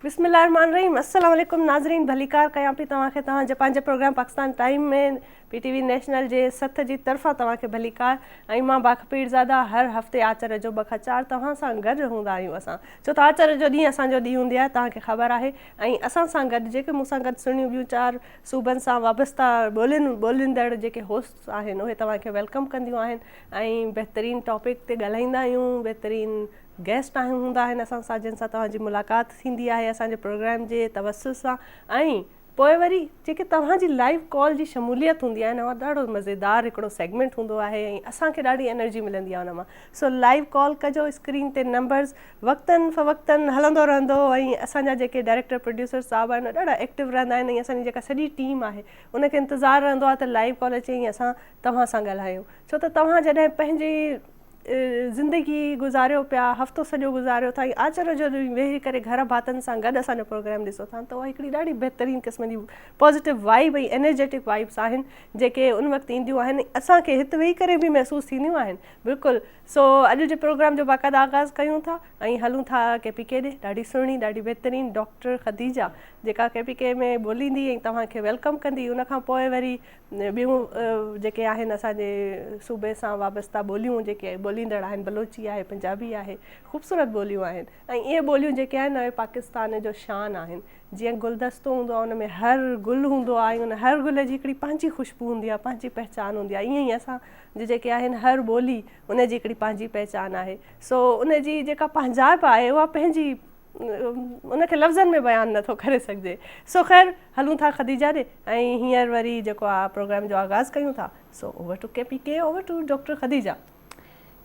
बिस्मिल्लाहिर्रहमानिर्रहीम। अस्सलाम वालेकुम नाज़रीन, भलीकार कयां पई तव्हांखे तव्हांजे पंहिंजे प्रोग्राम पाकिस्तान टाइम में PTV नेशनल जे सथ जी तरफ़ां तव्हांखे भलीकार। ऐं मां बाख़पीरज़ादा हर हफ़्ते आचर जो 2 खां 4 तव्हां सां गॾु हूंदा आहियूं असां, छो त आचर जो ॾींहुं असांजो ॾींहुं हूंदी आहे, तव्हांखे ख़बर आहे। ऐं असां सां गॾु जेके मूंसां गॾु सुहिणियूं ॿियूं 4 सूबनि सां वाबस्ता ॿोलींदड़ जेके होस्ट आहिनि उहे तव्हांखे वेलकम कंदियूं आहिनि ऐं बहितरीनु टॉपिक ते ॻाल्हाईंदा आहियूं। बहितरीनु गेस्ट हूंदा आहिनि असां सां, जिन सां तव्हांजी मुलाक़ात थींदी आहे असांजे प्रोग्राम जे तवसुल सां। ऐं पोइ वरी जेके तव्हांजी लाइव कॉल जी शमूलियत हूंदी आहे न, उहा ॾाढो मज़ेदार हिकिड़ो सेगमेंट हूंदो आहे ऐं असांखे ॾाढी एनर्जी मिलंदी आहे उन मां। सो लाइव कॉल कजो, स्क्रीन ते नंबर्स वक़्तनि फ़वक़्तनि हलंदो रहंदो। ऐं असांजा जेके डायरेक्टर प्रोड्यूसर साहब आहिनि ॾाढा एक्टिव रहंदा आहिनि ऐं असांजी जेका सॼी टीम आहे उनखे इंतज़ारु रहंदो आहे त लाइव कॉल अचे ऐं असां तव्हां सां ॻाल्हायूं। छो त तव्हां जॾहिं पंहिंजी ज़िंदगी गुज़ारियो पिया, हफ़्तो सॼो गुज़ारियो था ऐं आचर जो वेही करे घर भातनि सां गॾु असांजो प्रोग्राम ॾिसो था, त उहा हिकिड़ी ॾाढी बहितरीनु क़िस्म जी पॉज़िटिव वाइब ऐं एनर्जेटिक वाइब्स आहिनि जेके उन वक़्तु ईंदियूं आहिनि, असांखे हिते वेही करे बि महसूसु थींदियूं आहिनि। बिल्कुलु। सो अॼु जे प्रोग्राम जो बाक़ाइदा आगाज़ कयूं था ऐं हलूं था KPK ॾे। ॾाढी सुहिणी, ॾाढी बहितरीनु डॉक्टर ख़दीजा जेका KPK में ॿोलींदी ऐं तव्हांखे वेलकम कंदी। उनखां पोइ वरी ॿियूं जेके आहिनि असांजे सूबे सां वाबस्ता ॿोलियूं जेके ॿोलींदड़ आहिनि, बलोची आहे, पंजाबी आहे, ख़ूबसूरत ॿोलियूं आहिनि। ऐं इहे ॿोलियूं जेके आहिनि उहे पाकिस्तान जो शान आहिनि। जीअं गुलदस्तो हूंदो आहे, उन में हर गुल हूंदो आहे, उन हर गुल जी हिकिड़ी पंहिंजी ख़ुशबू हूंदी आहे, पंहिंजी पहचान हूंदी आहे। ईअं ई असां जेके आहिनि हर ॿोली उन जी हिकिड़ी पंहिंजी पहचान आहे। सो उन जी जेका पंहिंजाइप आहे उहा पंहिंजी उनखे लफ़्ज़नि में बयानु नथो करे सघिजे। सो ख़ैर हलूं था ख़दीजा ॾे ऐं हींअर वरी जेको आहे प्रोग्राम जो आगाज़ कयूं था। So over to KPK, over to doctor Khadija.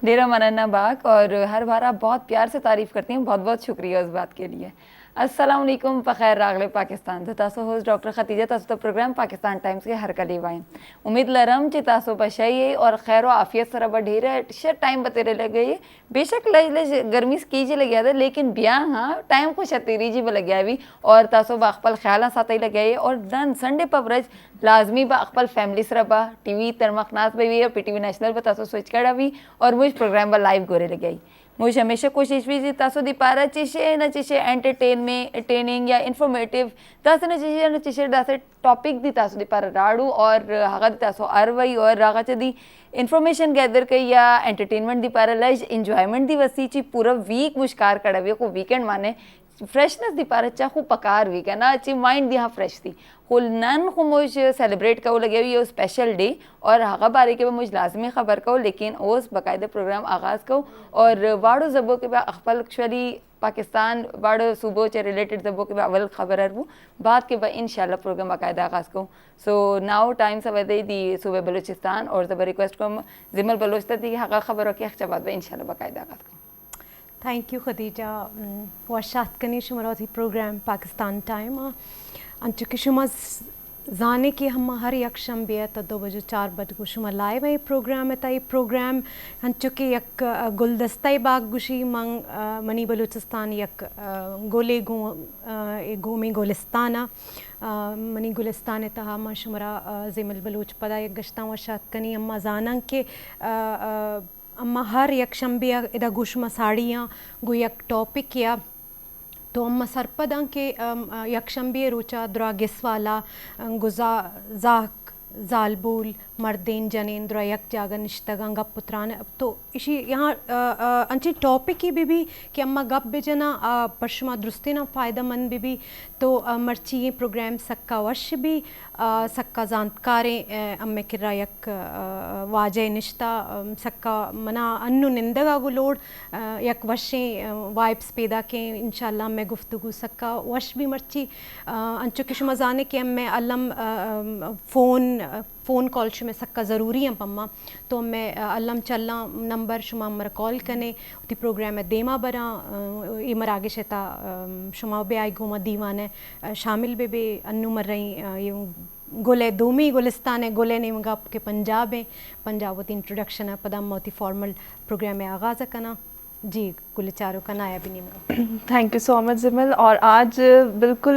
डेरा मन्ना बाग, और हर बार आप बहुत प्यार से तारीफ़ करती हैं, बहुत बहुत शुक्रिया उस बात के लिए। अस्सलाम वालेकुम, बख़ैर रागले पाकिस्तान। तो तासो होस्ट डॉक्टर ख़दीजा, तासो तो प्रोग्राम पाकिस्तान टाइम्स के हर कली वाइन उम्मीद लरम ची तासो बशाइए और खैर व आफियत सरा बढ़ी रहे। टाइम बतेरे लगे ये बेशक लज गर्मी की जी लगे था, लेकिन ब्याह हाँ टाइम को शतीरी जी भी लगे भी और तासो बाखपल ख्याल साथ ही लगे। और डन संडे पवरेज लाजमी बाखपल फैमिली सरा बा TV तरमखनात पे भी और PTV नेशनल पर तासो स्विच करा भी और मुझ प्रोग्राम पर लाइव गोरे लगे। मुझे हमेशा कोशिश भी थी तासो दी पारा चीशे न चीशे एंटरटेनिंग या इन्फॉर्मेटिव तासो न चीशे न चीशे दासे टॉपिक दी तासो दी पारा राड़ू और हागा दी तासो अरवई और रागा दी इन्फॉर्मेशन गैदर कई या एंटरटेनमेंट दी पारा लज इंजॉयमेंट दी वसी ची पूरा वीक मुश्कार कड़ा को वीकेंड माने फ्रेशनेस दी पारा चाहू पकार वीक है ना अच्छी माइंड दी हाँ फ्रेश थी कुल नन को मुझे सेलिब्रेट करो लगे ये स्पेशल डे और हागा बारे के मुझे लाजमी खबर कहो, लेकिन उस बाकायदा प्रोग्राम आगाज़ कहो और वाड़ो ज़बो के बाद अखबल एक्चुअली पाकिस्तान वाड़ो सूबो से रिलेटेड ज़बो के बाद अवल खबर है वो बात के बाद इंशाल्लाह प्रोग्राम बाकायदा आगाज़ कहो। सो नाउ टाइम सवेदे दी सूबे बलूचिस्तान और ज़बर रिक्वेस्ट को जिमल बलोचिस्तान दी हागा खबर के अख्तबाद में इंशाल्लाह बाकायदा आगाज़ कहो। थैंक यू खदीजा वाशात कनी शुमारा थी प्रोग्राम पाकिस्तान टाइम अंचुके शुमा जाने की हम हर यकशम भी है तो 2 बजे 4 बजे को शुमा लाइव है प्रोग्राम है ताई प्रोग्राम अंचुके यक गुलदस्ता बाग गुशी मंग मनी बलूचिस्तान यक गोले गोमी गोलिस्ताना मनी गुलिस्तान तहा मा शुमरा जिमल बलूच पदा यक गश्ता वाशात कनी अम्मा जानंग के अम्मा हर यकशम भी इदा गुशमा साड़ियाँ गु यक टॉपिक या तो अम्मा सरपदां के यकशम भी रोचा द्रा गिसवाला गुजा जाक जालबूल मर्देन जनेन द्रा यक जागन निश्तगं गप पुत्रान। तो इसी यहाँ अंचे टॉपिक ही भी कि अम्मा गप बेजना परशुमा दुरुस्तेना फ़ायदा मंद भी तो मर्ची ये प्रोग्राम सक्का वश भी सक्का जानकारें अम्मे किरा यक वाजे निश्ता सक्का मना अन्नु निंदगा गुलोड यक वशे वाइब्स पैदा के इंशाल्लाह मैं गुफ्तगू सक्का वश भी मर्ची अंचो के शुमा जाने के अम्मे अलम फ़ोन कॉल शुमे सक्का ज़रूरी है पम्मा तो मैं अल्लम चलना नंबर शुमा मर कॉल कने उती प्रोग्राम में देमा बरा इमर आगे शेता शुमा बे आई घुमा दीवाने शामिल बे अन्नु मर रही ये गोले दोमी गुलिस्तान है गोले ने मंगा के पंजाब है पंजाब वती इंट्रोडक्शन है पदम मोती फॉर्मल प्रोग्राम में आगाज़ करना जी कुल चारों का नाया भी नहीं। थैंक यू सो मच जिमल। और आज बिल्कुल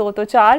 2 ਤੋਂ 4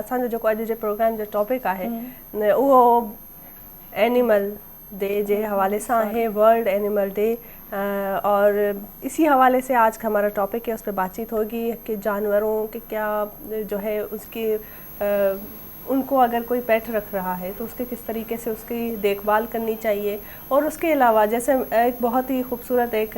असांजो जेको अॼु जे प्रोग्राम जो टॉपिक आहे उहो एनिमल डे जे हवाले से है, वर्ल्ड एनिमल डे. और इसी हवाले से आज का हमारा टॉपिक है, उस पर बातचीत होगी कि जानवरों के क्या जो है उसकी उनको अगर कोई पेट रख रहा है तो उसके किस तरीके से उसकी देखभाल करनी चाहिए. और उसके अलावा जैसे एक बहुत ही खूबसूरत एक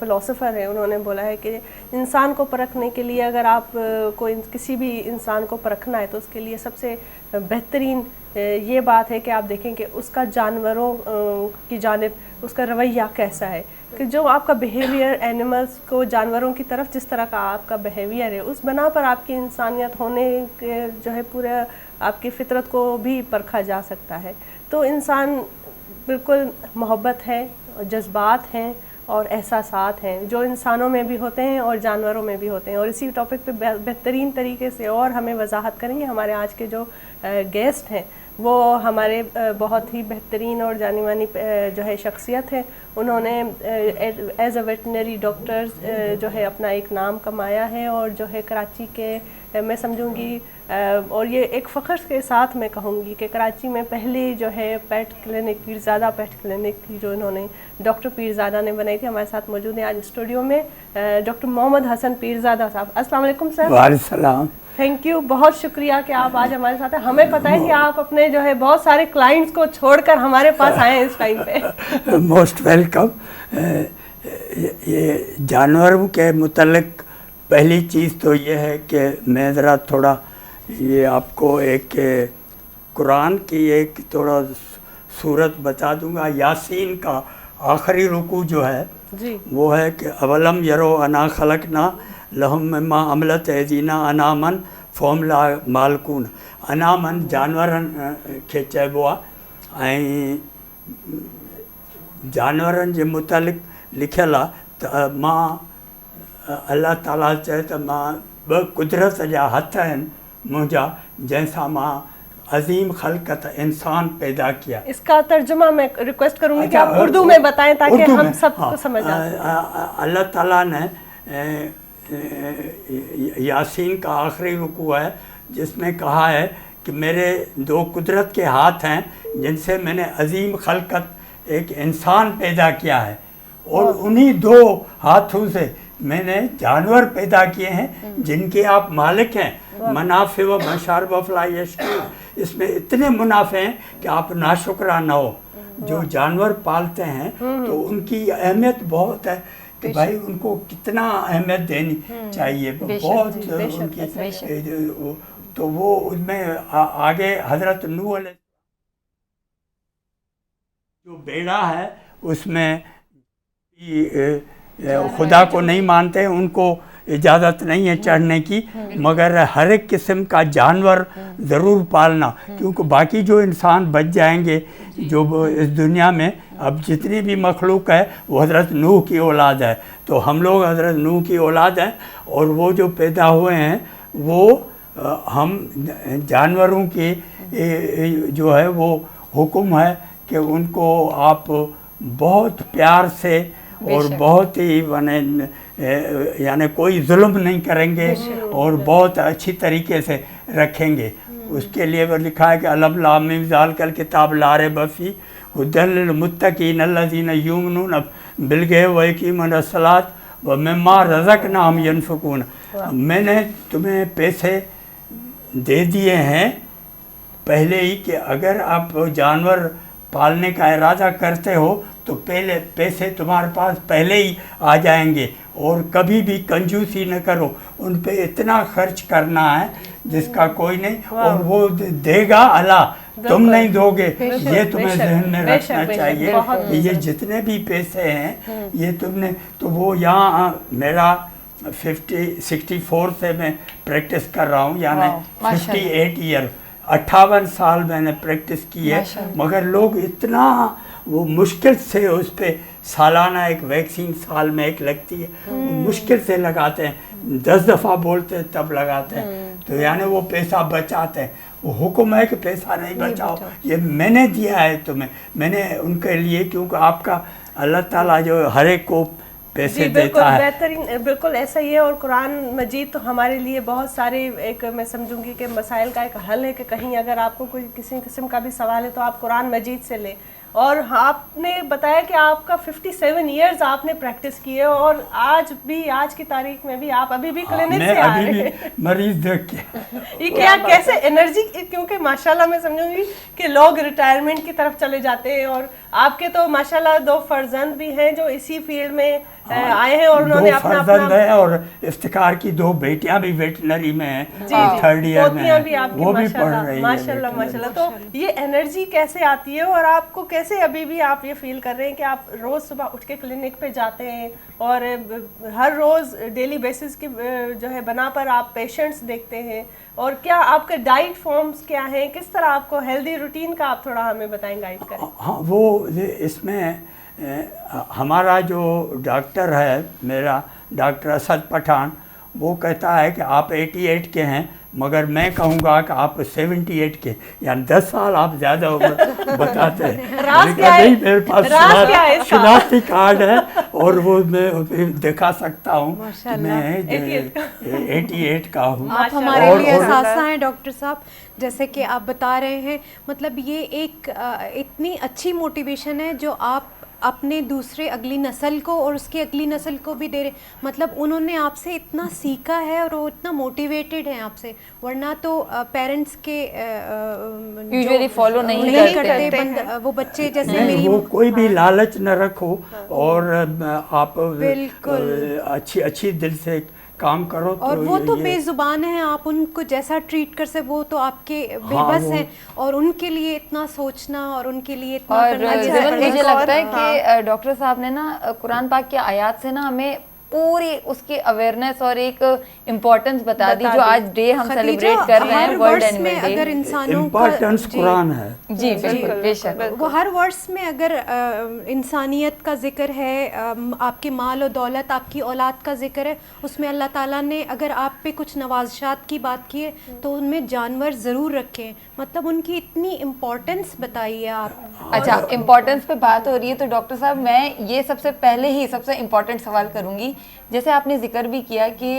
फ़िलोसोफ़र है, उन्होंने बोला है कि इंसान को परखने के लिए अगर आप कोई किसी भी इंसान को परखना है तो उसके लिए सबसे बेहतरीन ये बात है कि आप देखें कि उसका जानवरों की जानिब उसका रवैया कैसा है, कि जो आपका बिहेवियर एनिमल्स को जानवरों की तरफ जिस तरह का आपका बिहेवियर है उस बना पर आपकी इंसानियत होने के जो है पूरा आपकी फ़ितरत को भी परखा जा सकता है. तो इंसान बिल्कुल मोहब्बत है, जज्बात हैं और एहसासात हैं जो इंसानों में भी होते हैं और जानवरों में भी होते हैं. और इसी टॉपिक पे बेहतरीन तरीके से और हमें वजाहत करेंगे हमारे आज के जो गेस्ट हैं. वो हमारे बहुत ही बेहतरीन और जानी मानी जो है शख्सियत है. उन्होंने एज अ वेटनरी डॉक्टर जो है अपना एक नाम कमाया है और जो है कराची के मैं समझूंगी और ये एक फ़ख्र के साथ मैं कहूँगी कि कराची में पहली जो है pet clinic Pirzada pet clinic थी जो इन्होंने डॉक्टर पीरज़ादा ने बनाई थी. हमारे साथ मौजूद हैं आज स्टूडियो में डॉक्टर मोहम्मद हसन पीरज़ादा साहब. अस्सलाम वालेकुम सर. वालेकुम. थैंक यू, बहुत शुक्रिया कि आप आज हमारे साथ हैं. हमें पता है कि आप अपने जो है बहुत सारे क्लाइंट्स को छोड़कर हमारे पास आए हैं इस टाइम पे. Most welcome. ये जानवरों के मुतल्लिक पहली चीज़ तो ये है कि मैं ज़रा थोड़ा ये आपको एक कुरान की एक थोड़ा सूरत बता दूंगा. यासीन का आखिरी रुकू जो है जी वो है कि अवलम यरो अना खलकना लहुम मिम्मा अमलत ऐदीना अनामन फ़ोम ला मालकून. अनामन जानवरनि खे चइबो आहे ऐं जानवरनि जे मुतालिक़ लिखियलु आहे त मां अल्लाह ताला चए त मां ॿ कुदरत जा हथ आहिनि मुंहिंजा जंहिंसां मां अजीम खलकत इंसान पैदा किया। इसका तर्जुमा मैं रिक्वेस्ट करूंगी कि अच्छा, आप उर्दू में बताएं ताकि उर्दू हम में, सबको हाँ, समझ आ सके। अल्लाह ताला ने यासीन का आखिरी रुकू है जिसमें कहा है कि मेरे दो कुदरत के हाथ हैं जिनसे मैंने अजीम खलकत एक इंसान पैदा किया है, और उन्हीं दो हाथों से मैंने जानवर पैदा किए हैं जिनके आप मालिक हैं। मुनाफे व मशार वफला यशकुर, इसमें इतने मुनाफे हैं कि आप नाशुक्राना हो। जो जानवर पालते हैं तो उनकी अहमियत बहुत है कि भाई उनको कितना अहमियत देनी चाहिए, बहुत उनकी। तो वो उसमें आगे हजरत नूह अलैहि जो बेड़ा है उसमें खुदा को नहीं मानते, उनको इजाज़त नहीं है चढ़ने की, मगर हर एक किस्म का जानवर ज़रूर पालना, क्योंकि बाकी जो इंसान बच जाएंगे जो इस दुनिया में अब जितनी भी मखलूक है वो हज़रत नूह की औलाद है। तो हम लोग हज़रत नूह की औलाद हैं, और वो जो पैदा हुए हैं वो हम जानवरों की जो है वो हुक्म है कि उनको आप बहुत प्यार से और बहुत ही यानी कोई जुल्म नहीं करेंगे और बहुत अच्छी तरीके से रखेंगे। उसके लिए वो लिखा है कि अलम लाम मीम ज़ालिकल किताब ला रैब फ़ीह हुदल लिल मुत्तक़ीन अल्लज़ीना युमिनूना बिल गैब व यक़ीमूना अस्सलात व मिम्मा रज़क़नाहुम यनफ़िक़ून। मैंने तुम्हें पैसे दे दिए हैं पहले ही कि अगर आप जानवर पालने का इरादा करते हो तो पहले पैसे तुम्हारे पास पहले ही आ जाएंगे, और कभी भी कंजूसी न करो, उन पे इतना खर्च करना है जिसका कोई नहीं, और वो देगा अल्लाह, तुम नहीं दोगे। ये तुम्हें जहन में रखना चाहिए कि ये जितने भी पैसे हैं ये तुमने, तो वो यहाँ मेरा 64 से मैं प्रैक्टिस कर रहा हूँ, यानी 58 ईयर 58 साल मैंने प्रैक्टिस की है, मगर लोग इतना वो मुश्किल से उस पर सालाना एक वैक्सीन साल में एक लगती है, मुश्किल से लगाते हैं, 10 दफ़ा बोलते हैं तब लगाते हैं, तो यानी वो पैसा बचाते हैं। वो हुक्म है कि पैसा नहीं बचाओ, ये मैंने दिया है तुम्हें, मैंने उनके लिए, क्योंकि आपका अल्लाह ताला जो हर एक को पैसे देता है। बेहतरीन, बिल्कुल ऐसा ही है। और कुरान मजीद तो हमारे लिए बहुत सारे, एक मैं समझूंगी कि मसाइल का एक हल है कि कहीं अगर आपको कोई किसी किस्म का भी सवाल है तो आप कुरान मजीद से लें। और आपने बताया कि आपका 57 इयर्स आपने प्रैक्टिस की है, और आज की तारीख में भी आप अभी भी क्लिनिक से आ रहे हैं मरीज देख के। ये क्या कैसे एनर्जी, क्योंकि माशाल्लाह मैं समझूंगी कि लोग रिटायरमेंट की तरफ चले जाते हैं, और आपके तो माशाल्लाह 2 फर्जंद भी हैं जो इसी फील्ड में आए हैं, और उन्होंने अपना है, और इफ्तिकार की 2 बेटियां भी वेटनरी में हैं, 3rd ईयर में भी आपकी वो भी पढ़ रही हैं माशाल्लाह। तो ये एनर्जी कैसे आती है, और आपको कैसे अभी भी आप ये फील कर रहे हैं कि आप रोज़ सुबह उठ के क्लिनिक पे जाते हैं, और हर रोज़ डेली बेसिस की जो है बना पर आप पेशेंट्स देखते हैं, और क्या आपके डाइट फॉर्म्स क्या हैं, किस तरह आपको हेल्दी रूटीन का आप थोड़ा हमें बताएं, गाइड करें। हाँ, वो इसमें हमारा जो डॉक्टर है, मेरा डॉक्टर असद पठान, वो कहता है कि आप 88 के हैं, मगर मैं कहूँगा कि आप 78 के, यानी 10 साल आप ज़्यादा उम्र बताते हैं। नहीं, मेरे पास शनाख्ती कार्ड है, और वो मैं दिखा सकता हूँ, मैं 88 का हूँ। आप हमारे लिए एहसास हैं डॉक्टर साहब, जैसे कि आप बता रहे हैं, मतलब ये एक इतनी अच्छी मोटिवेशन है जो आप अपने दूसरे अगली नस्ल को और उसकी अगली नस्ल को भी दे रहे, मतलब उन्होंने आपसे इतना सीखा है और वो इतना मोटिवेटेड हैं आपसे, वरना तो पेरेंट्स के यूजुअली फॉलो नहीं करते वो बच्चे जैसे मेरी वो कोई भी लालच न रखो, और आप अच्छी दिल से काम करो। और वो तो बेजुबान हैं, आप उनको जैसा ट्रीट कर से वो तो आपके बेबस हैं, और उनके लिए इतना सोचना और उनके लिए इतना और मुझे लगता है कि डॉक्टर साहब ने ना कुरान पाक की आयत से ना हमें पूरी उसकी अवेयरनेस और एक इम्पोर्टेंस बता दी, जो आज डे हम सेलिब्रेट कर रहे हैं, वर्ल्ड एनिमल डे। अगर इंसानों इम्पोर्टेंस कुरान है। जी बिल्कुल, बेशक। वो हर वर्ड्स में अगर इंसानियत का जिक्र है, आपके माल और दौलत, आपकी औलाद का जिक्र है, उसमें अल्लाह ताला ने अगर आप पे कुछ नवाज़शात की बात की है तो उनमें जानवर ज़रूर रखें, मतलब उनकी इतनी इम्पोर्टेंस बताई है आप। अच्छा, इम्पोर्टेंस पे बात हो रही है तो डॉक्टर साहब मैं ये सबसे पहले ही सबसे इम्पोर्टेंट सवाल करूँगी, जैसे आपने जिक्र भी किया कि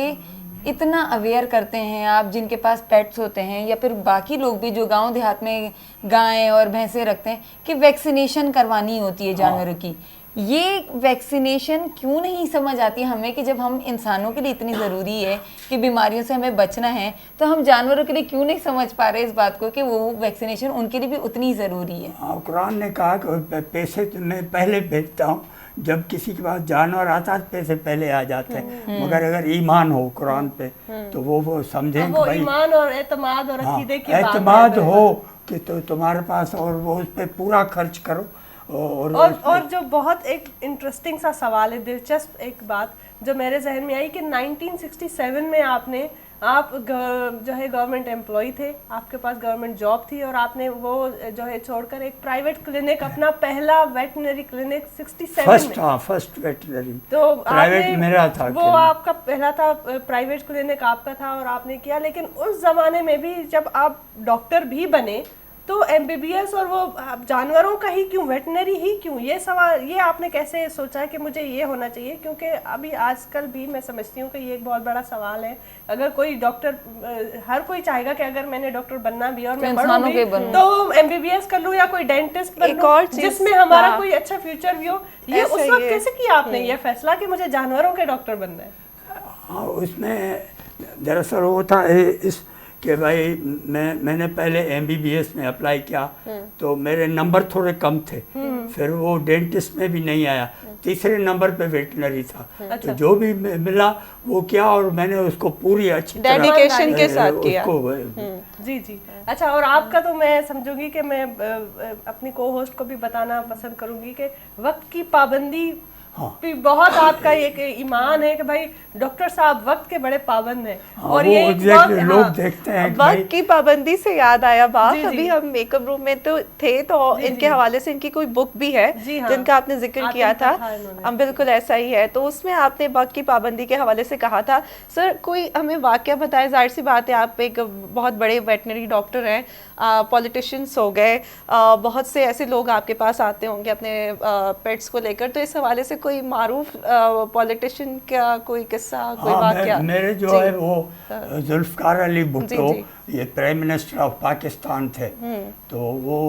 इतना अवेयर करते हैं आप जिनके पास पेट्स होते हैं या फिर बाकी लोग भी जो गांव देहात में गायें और भैंसें रखते हैं कि वैक्सीनेशन करवानी होती है जानवरों की। ये वैक्सीनेशन क्यों नहीं समझ आती हमें कि जब हम इंसानों के लिए इतनी ज़रूरी है कि बीमारियों से हमें बचना है, तो हम जानवरों के लिए क्यों नहीं समझ पा रहे इस बात को कि वो वैक्सीनेशन उनके लिए भी उतनी ज़रूरी है। हाँ, कुरान ने कहा कि पैसे तो मैं पहले भेजता हूँ, जब किसी के पास जानवर आता है पैसे पहले आ जाते हैं, मगर अगर ईमान हो कुरान पे तो वो समझें वो भाई ईमान और एतमाद और अकीदे की बात है। एतमाद हो कि तो तुम्हारे पास, और वो उस पर पूरा खर्च करो। और जो बहुत एक इंटरेस्टिंग सा सवाल है, दिलचस्प एक बात जो मेरे जहन में आई कि 1967 में आप जो है गवर्नमेंट एम्प्लॉय थे, आपके पास गवर्नमेंट जॉब थी और आपने वो जो है छोड़कर एक प्राइवेट क्लिनिक, अपना पहला वेटनरी क्लिनिक 67 में, फर्स्ट वेटनरी तो प्राइवेट मेरा था, वो आपका पहला था, प्राइवेट क्लिनिक आपका था और आपने किया। लेकिन उस जमाने में भी जब आप डॉक्टर भी बने तो एमबीबीएस और वो जानवरों का ही क्यों, वेटनरी ही क्यों? ये सवाल, ये आपने कैसे सोचा है कि मुझे ये होना चाहिए? क्योंकि अभी आजकल भी मैं समझती हूँ कि ये एक बहुत बड़ा सवाल है। अगर कोई डॉक्टर, हर कोई चाहेगा कि अगर मैंने डॉक्टर बनना भी और मैं पढ़ूंगी तो एमबीबीएस कर लूँ या कोई डेंटिस्ट बन लूँ जिसमें हमारा कोई अच्छा फ्यूचर भी हो। ये उस वक्त कैसे किया आपने ये फैसला कि मुझे जानवरों के डॉक्टर बनना है? हाँ, उसमें दरअसल वो था इस कि भाई मैंने पहले एमबीबीएस में अप्लाई किया तो मेरे नंबर थोड़े कम थे, फिर वो डेंटिस्ट में भी नहीं आया, तीसरे नंबर पे वेटनरी था। तो जो भी मिला वो किया और मैंने उसको पूरी अच्छी डेडिकेशन के साथ किया। जी जी। अच्छा, और आपका तो मैं समझूंगी कि मैं अपनी को होस्ट को भी बताना पसंद करूंगी कि वक्त की पाबंदी भी बहुत आपका एक ईमान है कि भाई डॉक्टर साहब वक्त के बड़े पाबंद हैं। और ये लोग देखते हैं वक्त की पाबंदी से याद आया बात, अभी हम मेकअप रूम में तो थे तो इनके हवाले से इनकी कोई बुक भी है जिनका आपने जिक्र किया था, हम बिल्कुल ऐसा ही है। तो उसमें आपने वक्त की पाबंदी के हवाले से कहा था। सर कोई हमें वाकया बताए, जाहिर सी बात है आप एक बहुत बड़े वेटनरी डॉक्टर हैं, पॉलिटिशियंस हो गए, बहुत से ऐसे लोग आपके पास आते होंगे अपने पेट्स को लेकर, तो इस हवाले से कोई मारूफ पॉलिटिशियन का कोई किस्सा, कोई वाकया? मेरे जो है वो जुल्फकार अली भुट्टो, ये प्राइम मिनिस्टर ऑफ पाकिस्तान थे, तो वो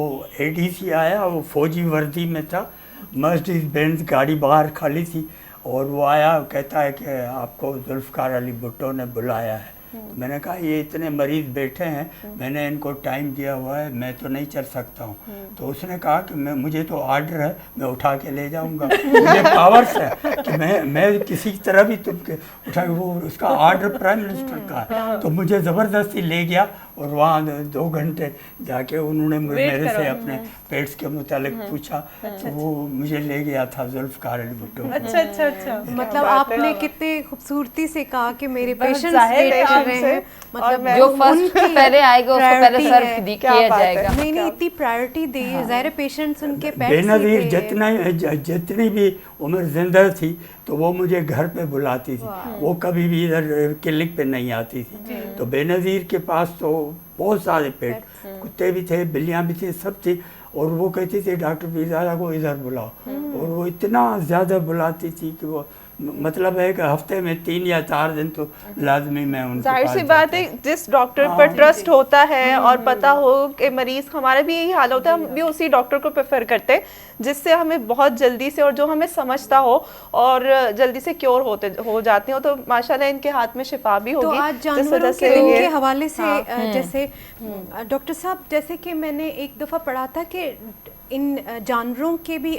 एडीसी आया, वो फौजी वर्दी में था, मर्सिडीज बेंज गाड़ी बाहर खाली थी और वो आया, कहता है कि आपको जुल्फकार अली भुट्टो ने बुलाया है। तो मैंने कहा ये इतने मरीज बैठे हैं, मैंने इनको टाइम दिया हुआ है, मैं तो नहीं चल सकता हूँ। तो उसने कहा कि मुझे तो आर्डर है, मैं उठा के ले जाऊँगा, मुझे पावर्स है कि मैं किसी तरह भी तुमके उठा के, वो उसका आर्डर प्राइम मिनिस्टर का है। तो मुझे ज़बरदस्ती ले गया और वहाँ 2 घंटे जाके उन्होंने मेरे से अपने पेट्स के मुतालिक पूछा, तो वो मुझे ले गया था जुल्फकार अली भुट्टो। अच्छा। मतलब आपने कितने खूबसूरती से कहा कि मेरे पेशेंट्स वेट कर रहे हैं, मतलब जो फर्स्ट पहले आएगा उसको पहले सर्व किया जाएगा। नहीं इतनी प्रायोरिटी दी है, ज़ाहिर पेशेंट्स उनके पेट्स बेनज़ीर जितनी भी उम्र जिंदा थी तो वो मुझे घर पे बुलाती थी, वो कभी भी इधर क्लिनिक पे नहीं आती थी। तो बेनज़ीर के पास तो बहुत सारे पेट, कुत्ते भी थे, बिल्लियाँ भी थी, सब थी, और वो कहती थी डॉक्टर पीरजादा को इधर बुलाओ, और वो इतना ज़्यादा बुलाती थी कि वो मतलब है कि हफ्ते में 3 या 4 दिन तो लाजमी मैं उनके जाहिर सी बात है, जिस डॉक्टर पर ट्रस्ट होता है और पता हो कि मरीज, हमारा भी यही हाल होता है, हम भी उसी डॉक्टर को प्रेफर करते हैं जिससे हमें बहुत जल्दी से और जो हमें समझता हो और जल्दी से क्योर हो जाते हो। तो माशाल्लाह इनके हाथ में शिफा भी होगी। तो आज जानवरों के दिन के हवाले से जैसे डॉक्टर साहब, जैसे कि मैंने एक दफ़ा पढ़ा था कि इन जानवरों के भी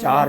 4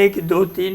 1 2 3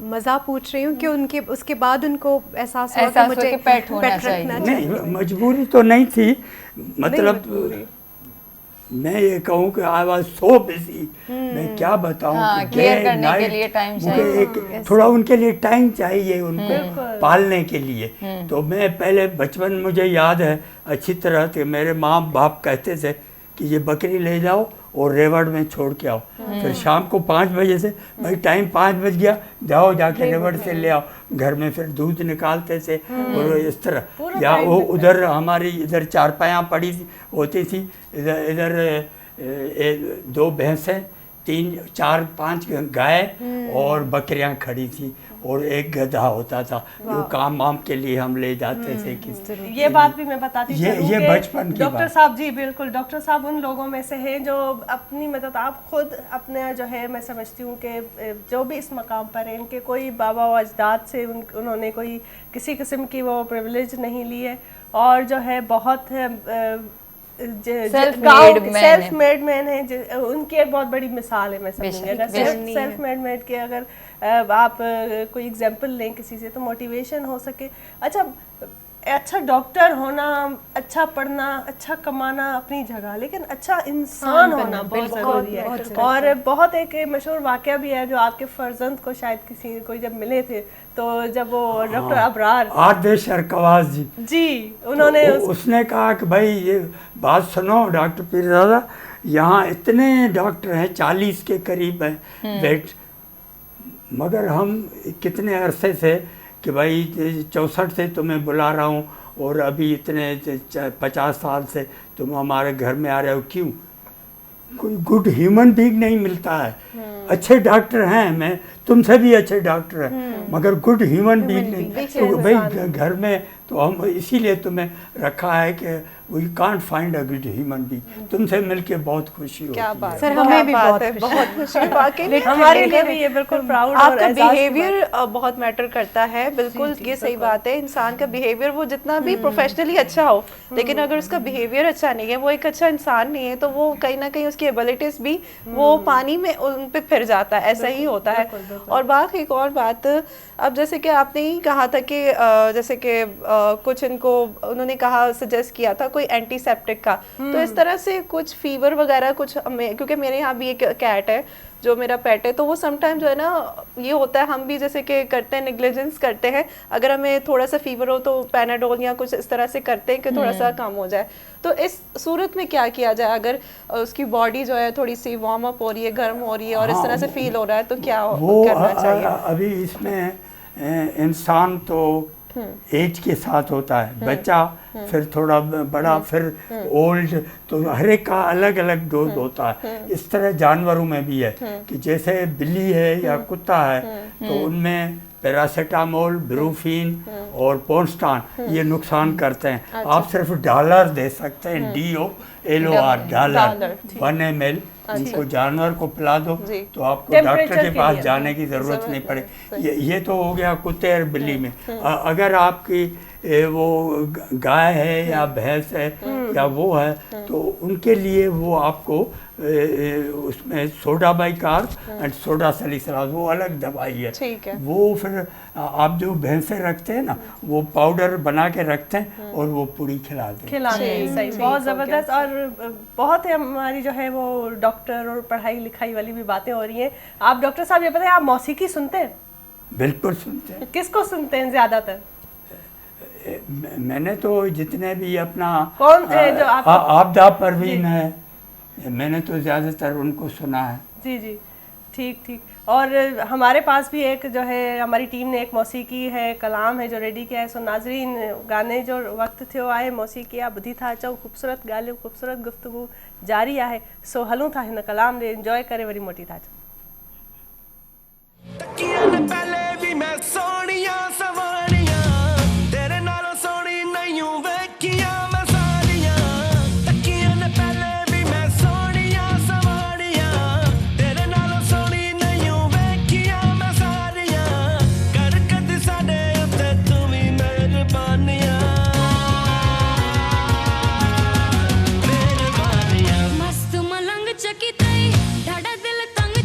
मज़ा पूछ रही हूँ कि उनके उसके बाद उनको एहसास हुआ एहसास कि हुआ मुझे कि पेट होना पेट चाहिए। रखना नहीं, मजबूरी तो नहीं थी, मतलब मैं ये कहूँ कि आई वाज सो बिजी, मैं क्या बताऊँ हाँ, कि care day, करने के night, लिए time मुझे चाहिए। एक थोड़ा उनके लिए टाइम चाहिए, उनको पालने के लिए। तो मैं पहले बचपन मुझे याद है अच्छी तरह कि मेरे माँ बाप कहते थे कि ये बकरी ले जाओ और रेवड़ में छोड़ के आओ, फिर शाम को 5 बजे से भाई टाइम 5 बज गया, जाओ जाके रेवड़ से ले आओ, घर में फिर दूध निकालते थे और इस तरह। या वो उधर हमारी इधर चारपायाँ पड़ी होती थी, इधर इधर 2 भैंसें, 3 4 5 गाय और बकरियां खड़ी थी और एक गधा होता था जो काम वाम के लिए हम ले जाते थे। ये बात भी मैं बताती चलूं ये कि बचपन की डॉक्टर बात। साहब, जी बिल्कुल, डॉक्टर साहब उन लोगों में से हैं जो अपनी मतलब आप खुद अपने जो है, मैं समझती हूँ कि जो भी इस मकाम पर हैं, इनके कोई बाबा व अजदाद से उन्होंने कोई किसी किस्म की वो प्रिविलेज नहीं ली है, और जो है बहुत सेल्फ मेड मैन है, उनकी एक बहुत बड़ी मिसाल है। मैं समझूंगी अगर सेल्फ मेड मैन के अगर आप कोई एग्जांपल लें किसी से तो मोटिवेशन हो सके। अच्छा डॉक्टर होना, अच्छा पढ़ना, अच्छा कमाना अपनी जगह, लेकिन अच्छा इंसान होना बहुत ज़रूरी है। और बहुत एक मशहूर वाक़या भी है जो आपके फर्जंद को शायद किसी कोई जब मिले थे, तो जब वो डॉक्टर अबरार आदेश अरकवास जी उन्होंने तो उसने कहा कि भाई ये बात सुनो डॉक्टर पीरजादा, यहाँ इतने डॉक्टर हैं, 40 के करीब हैं बेड, मगर हम कितने अरसे से कि भाई 64 से तुम्हें बुला रहा हूँ और अभी इतने 50 साल से तुम हमारे घर में आ रहे हो, क्यों? कोई गुड ह्यूमन बीइंग नहीं मिलता है। अच्छे डॉक्टर हैं, मैं तुमसे भी अच्छे डॉक्टर हैं, मगर गुड ह्यूमन बीइंग नहीं। तो भाई घर में तो हम इसीलिए तुम्हें रखा है कि we can't find a good human being. तुमसे मिलके बहुत खुशी होती है। सर हमें भी बहुत खुशी वाकई हमारे लिए भी ये बिल्कुल प्राउड और आपका बिहेवियर बहुत मैटर करता है। बिल्कुल ये सही बात है। इंसान का बिहेवियर वो जितना भी प्रोफेशनली अच्छा हो, लेकिन अगर उसका बिहेवियर अच्छा नहीं है, वो एक अच्छा इंसान नहीं है, तो वो कहीं ना कहीं उसकी एबिलिटीज भी वो पानी में उन पे फिर जाता है। ऐसा ही होता है। और बाकी एक और बात, अब जैसे कि आपने ही कहा था कि जैसे कि कुछ इनको उन्होंने कहा, सजेस्ट किया था कोई एंटीसेप्टिक का, तो इस तरह से कुछ फीवर वगैरह कुछ क्योंकि मेरे यहाँ भी एक कैट है जो मेरा पेट है, तो वो समटाइम जो है ना ये होता है, हम भी जैसे कि करते हैं, नेग्लिजेंस करते हैं, अगर हमें थोड़ा सा फीवर हो तो पैनाडोल या कुछ इस तरह से करते हैं कि थोड़ा सा कम हो जाए। तो इस सूरत में क्या किया जाए अगर उसकी बॉडी जो है थोड़ी सी वार्म अप हो रही है, गर्म हो रही है और इस तरह से फील हो रहा है, तो क्या करना चाहिए? अभी इसमें इंसान तो एज के साथ होता है, बच्चा फिर थोड़ा बड़ा, फिर ओल्ड, तो हर एक का अलग अलग डोज होता है। इस तरह जानवरों में भी है कि जैसे बिल्ली है या कुत्ता है तो उनमें पैरासीटामोल, ब्रूफीन और पोन्स्टान ये नुकसान करते हैं। आप सिर्फ डॉलर दे सकते हैं, DOLOR डॉलर 1 ml उनको जानवर को पिला दो तो आपको डॉक्टर के पास जाने की ज़रूरत नहीं पड़े। ये तो हो गया कुत्ते और बिल्ली में। अगर आपकी वो गाय है या भैंस है या वो है तो उनके लिए वो आपको उसमें सोडा बाइकार्ब एंड सोडा सैलिसलाज वो अलग दवाई है। वो फिर आप जो भैंसे रखते हैं ना वो पाउडर बना के रखते हैं और वो पूरी खिलाते हैं। सही, बहुत ज़बरदस्त। और बहुत है हमारी जो है वो डॉक्टर और पढ़ाई लिखाई वाली भी बातें हो रही हैं। आप डॉक्टर साहब ये बताएं, आप मौसीकी सुनते हैं? बिल्कुल सुनते हैं। किसको सुनते हैं ज़्यादातर? मैंने तो जितने भी अपना कौन जो आपदा परवीन है, मैंने तो ज़्यादातर उनको सुना है। जी जी, ठीक। और हमारे पास भी एक जो है हमारी टीम ने एक मौसीकी है कलाम है जो रेडी किया है। सो नाजरीन, गाने जो वक्त थे आए मौसीकी आ बुधी था अचो, खूबसूरत ॻाल्हियूं, खूबसूरत गुफ्तगू जारी आहे। सो हलूं था हिन कलाम ॾे, इंजॉय करे वरी मोटी था अचूं। मस्त मलंग चकी तई ढाडा दिल तंग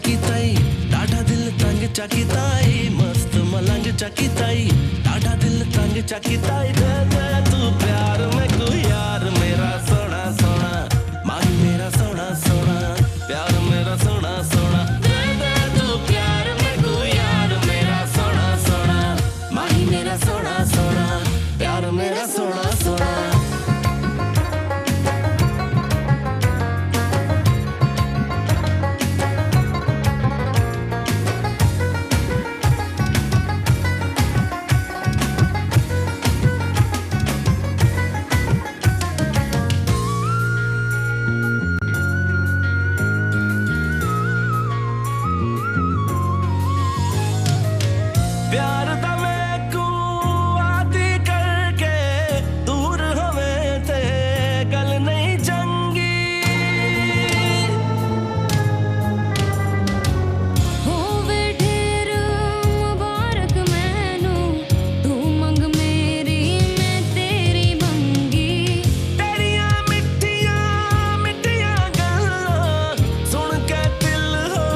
चकिताई डाढा दिल तंग चकिताई मस्त मलंग चकिताई डाढा दिल तंग चकिताई दे दे तू प्यार में को यार मेरा सोना सोना माही मेरा सोना सोना प्यार मेरा सोना सोना दे दे तू प्यार में को यार मेरा सोना सोना माही मेरा सोना सोना प्यार मेरा सोना सोना प्यार दा मैकू आदि करके दूर हमें ते गल नहीं चंगी होवे ढेर मुबारक मैनू तू मंग मेरी मैं तेरी मंगी तेरिया मिठिया मिठिया गल्लां सुन के दिल हो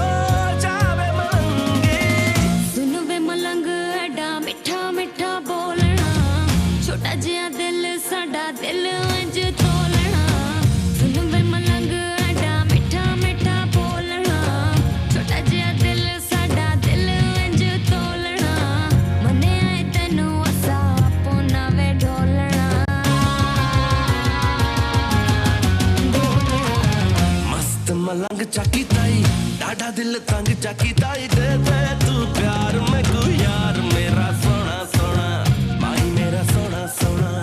जावे मंगे सुन वे मलंग एडा मिठा मिठा बोलना छोटा जिहा दिल साडा दिल इंज तोलना सुन वे मलंग एडा मिठा मिठा बोलना छोटा जिहा दिल साडा दिल इंज तोलना मने आए तैनू असा पोना वे ढोलना मस्त मलंग चकिताई डाढा दिल तंग चकिताई दे दे तू प्यार में को यार मेरा सोना सोना माही मेरा सोना सोना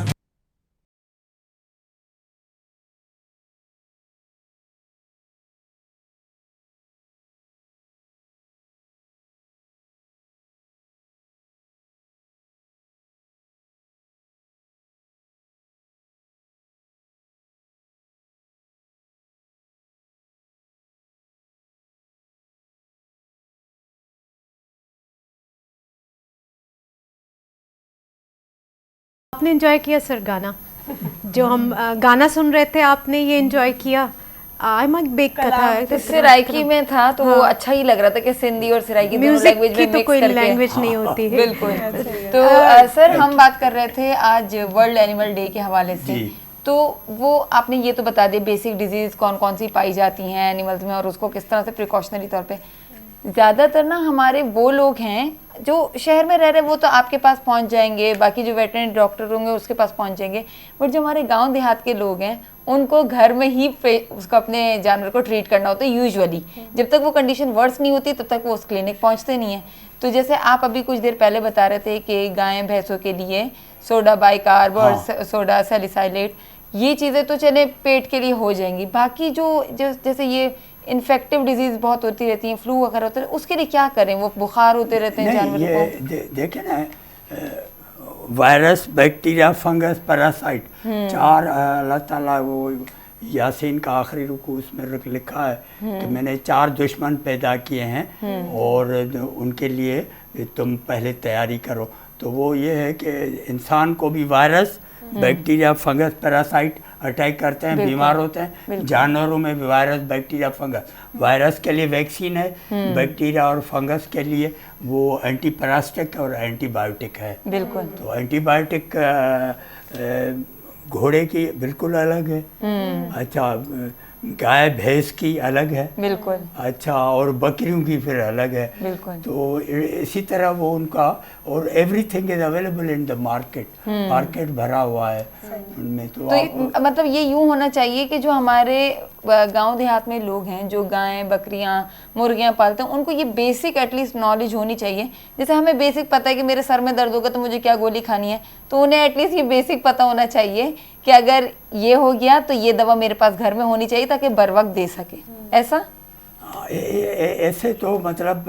आपने एंजॉय किया सर गाना जो हम गाना सुन रहे थे, आपने ये एंजॉय किया? आई माइक बेक का था, सिराइकी में था तो वो अच्छा ही लग रहा था कि सिंधी और सिराइकी दोनों म्यूजिक लैंग्वेज की में तो मिक्स कोई करके लैंग्वेज नहीं होती है। बिल्कुल। तो सर हम बात कर रहे थे आज वर्ल्ड एनिमल डे के हवाले से, जी। तो वो आपने ये तो बता दिया बेसिक डिजीज कौन कौन सी पाई जाती हैं एनिमल्स में और उसको किस तरह से प्रिकॉशनरी तौर पे। ज़्यादातर ना हमारे वो लोग हैं जो शहर में रह रहे हैं वो तो आपके पास पहुंच जाएंगे, बाकी जो वेटरनरी डॉक्टर होंगे उसके पास पहुंच जाएंगे, बट जो हमारे गांव देहात के लोग हैं उनको घर में ही उसको अपने जानवर को ट्रीट करना होता है यूजुअली। जब तक वो कंडीशन वर्स नहीं होती तब तक वो उस क्लिनिक पहुंचते नहीं हैं। तो जैसे आप अभी कुछ देर पहले बता रहे थे कि गायें भैंसों के लिए सोडा बाइकार्ब और सोडा सैलिसाइलेट, ये चीज़ें तो चले पेट के लिए हो जाएंगी, बाकी जो जैसे ये इन्फेक्टिव डिजीज बहुत होती रहती हैं, फ्लू वगैरह होते हैं, उसके लिए क्या करें? वो बुखार होते रहते हैं जानवर को। देखे ना, वायरस बैक्टीरिया फंगस पैरासाइट, चार अल्लाह ताला वो यासीन का आखिरी रुकू उसमें लिखा है कि मैंने 4 दुश्मन पैदा किए हैं और उनके लिए तुम पहले तैयारी करो। तो वो ये है कि इंसान को भी virus bacteria fungus parasite attack करते हैं, बीमार होते हैं। जानवरों में भी वायरस बैक्टीरिया फंगस, वायरस के लिए वैक्सीन है, बैक्टीरिया और फंगस के लिए वो एंटीपैरासिटिक और एंटीबायोटिक है। बिल्कुल। तो एंटीबायोटिक घोड़े की बिल्कुल अलग है, अच्छा गाय भैंस की अलग है, बिल्कुल। अच्छा और बकरियों की फिर अलग है। बिल्कुल। तो इसी तरह वो उनका और everything is available in the market, market भरा हुआ है उनमें। तो मतलब ये यूं होना चाहिए कि जो हमारे गांव देहात में लोग हैं जो गायें बकरियां मुर्गियां पालते हैं उनको ये बेसिक एटलीस्ट नॉलेज होनी चाहिए। जैसे हमें बेसिक पता है कि मेरे सर में दर्द होगा तो मुझे क्या गोली खानी है, तो उन्हें एटलीस्ट ये बेसिक पता होना चाहिए कि अगर ये हो गया तो ये दवा मेरे पास घर में होनी चाहिए ताकि बर वक्त दे सके। ऐसा ऐसे तो मतलब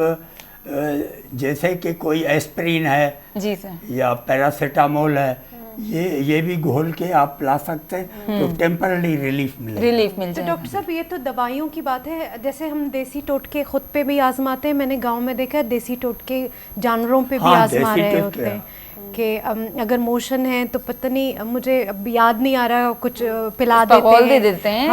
जैसे कि कोई एस्प्रिन है जी सर या पैरासीटामोल है, ये भी घोल के आप ला सकते हैं तो टेम्पररी रिलीफ मिल मिल तो जाए। डॉक्टर साहब ये तो दवाइयों की बात है, जैसे हम देसी टोटके खुद पे भी आजमाते हैं, मैंने गांव में देखा है देसी टोटके जानवरों पे भी हाँ, आजमा देसी रहे टोटके, होते हैं। कि अगर मोशन है तो पता नहीं, मुझे अब याद नहीं आ रहा, कुछ पिला देते घोल हैं, दे देते हैं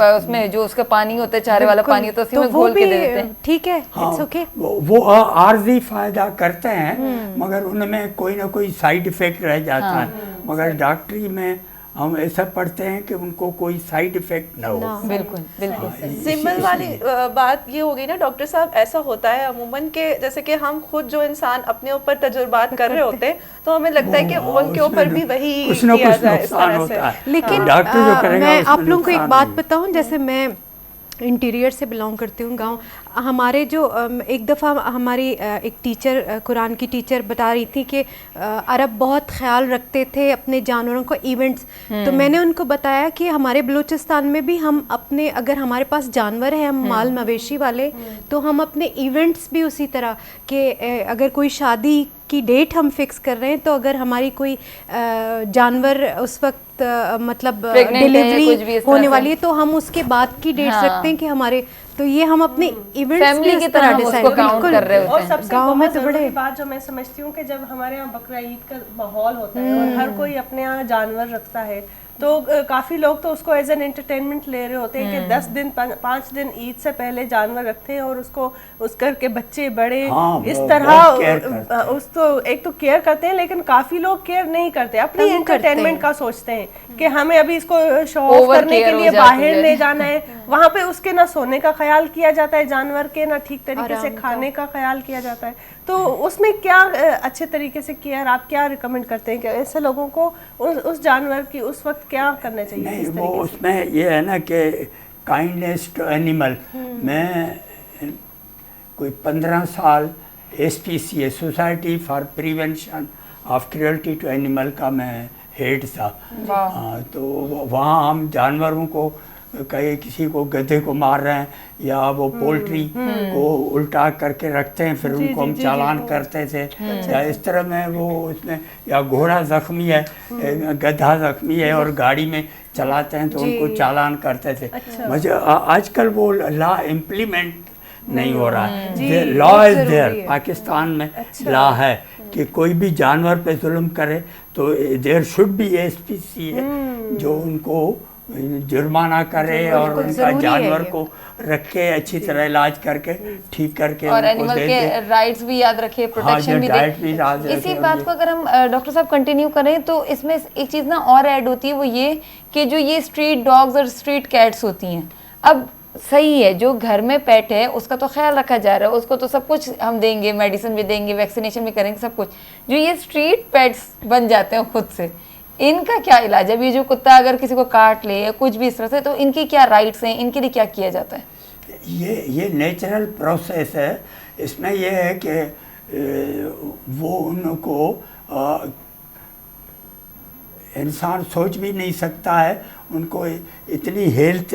उसमें जो उसका पानी होता है, चारे वाला पानी होता है, उसी तो में वो घोल के भी दे देते हैं। ठीक है, हाँ, इट्स ओके। वो आर्जी फायदा करते हैं मगर उनमें कोई ना कोई साइड इफेक्ट रह जाता है, मगर डॉक्टरी में हम ऐसा पढ़ते हैं कि उनको कोई साइड इफेक्ट ना हो। बिल्कुल बिल्कुल। सिंपल वाली बात ये हो गई ना डॉक्टर साहब, ऐसा होता है अमूमन के जैसे कि हम खुद जो इंसान अपने ऊपर तजुर्बात कर रहे होते हैं तो हमें लगता है कि उनके ऊपर भी वही कुछ ना किया कुछ जाए इस नुकसान तरह होता से। है। लेकिन डॉक्टर जो करेगा मैं उसमें आप लोगों को एक नुकसान बात नहीं। बताऊं, जैसे मैं इंटीरियर से बिलोंग करती हूँ, गांव, हमारे जो एक दफ़ा हमारी एक टीचर, कुरान की टीचर बता रही थी कि अरब बहुत ख्याल रखते थे अपने जानवरों को, इवेंट्स। तो मैंने उनको बताया कि हमारे बलूचिस्तान में भी हम अपने, अगर हमारे पास जानवर हैं, हम माल मवेशी वाले, तो हम अपने इवेंट्स भी उसी तरह के, अगर कोई शादी की डेट हम फिक्स कर रहे हैं तो अगर हमारी कोई जानवर उस वक्त मतलब Pregnant है या कुछ भी डिलीवरी इस तरह होने से। वाली है तो हम उसके बाद की डेट्स हाँ। रखते हैं कि हमारे, तो ये हम अपने इवेंट्स Family की तरह हम उसको count कर रहे होते और हैं। सबसे गाँव में बहुत तो ज़रूरी बड़े बात जो मैं समझती हूँ कि जब हमारे यहाँ बकरा ईद का माहौल होता है और हर कोई अपने यहाँ जानवर रखता है तो काफ़ी लोग तो उसको एज एन एंटरटेनमेंट ले रहे होते हैं कि 10 दिन 5 दिन ईद से पहले जानवर रखते हैं और उसको उस करके बच्चे बड़े हाँ, इस बहुत care करते तरह उस तो एक तो केयर करते हैं, लेकिन काफ़ी लोग केयर नहीं करते, अपनी तंग करते एंटरटेनमेंट हैं। का सोचते हैं कि हमें अभी इसको शो ऑफ Over करने के care हो लिए जाती बाहर है। ले जाना है, वहाँ पे उसके ना सोने का ख्याल किया जाता है जानवर के, ना ठीक तरीके से आराम का। खाने का ख्याल किया जाता है। तो उसमें क्या अच्छे तरीके से केयर आप क्या रिकमेंड करते हैं कि ऐसे लोगों को उस जानवर की उस वक्त क्या करना चाहिए? नहीं, किस वो तरीके से? उसमें ये है ना कि काइंडनेस टू एनिमल, मैं कोई 15 साल SPCA society for prevention of cruelty to animal का मैं हेड था। हाँ, तो वहाँ हम जानवरों को कहीं किसी को गधे को मार रहे हैं या वो पोल्ट्री को उल्टा करके रखते हैं, फिर उनको हम चालान करते थे, या इस तरह में वो उसमें, या घोड़ा जख्मी है, गधा जख्मी है और गाड़ी में चलाते हैं तो उनको चालान करते थे। मुझे आजकल वो लॉ इम्प्लीमेंट नहीं हो रहा है। लॉ इज देयर, पाकिस्तान में लॉ है कि कोई भी जानवर पे जुल्म करे तो देयर शुड बी SPCA जो उनको जुर्माना करे और उनका जानवर को रख के अच्छी तरह इलाज करके ठीक करके और उनको एनिमल दे के दे। राइट्स भी याद रखे, प्रोटेक्शन भी डाइट भी दे। याद रखे इसी और बात ये- को अगर हम डॉक्टर साहब कंटिन्यू करें तो इसमें एक चीज़ ना और ऐड होती है, वो ये कि जो ये स्ट्रीट डॉग्स और स्ट्रीट कैट्स होती हैं, अब सही है जो घर में पेट है उसका तो ख्याल रखा जा रहा है, उसको तो सब कुछ हम देंगे, मेडिसिन भी देंगे, वैक्सीनेशन भी करेंगे, सब कुछ। जो ये स्ट्रीट पेट्स बन जाते हैं खुद से, इनका क्या इलाज है? अब ये जो कुत्ता अगर किसी को काट ले या कुछ भी इस तरह से, तो इनकी क्या राइट्स हैं, इनके लिए क्या किया जाता है? ये नेचुरल प्रोसेस है। इसमें ये है कि वो उनको इंसान सोच भी नहीं सकता है, उनको इतनी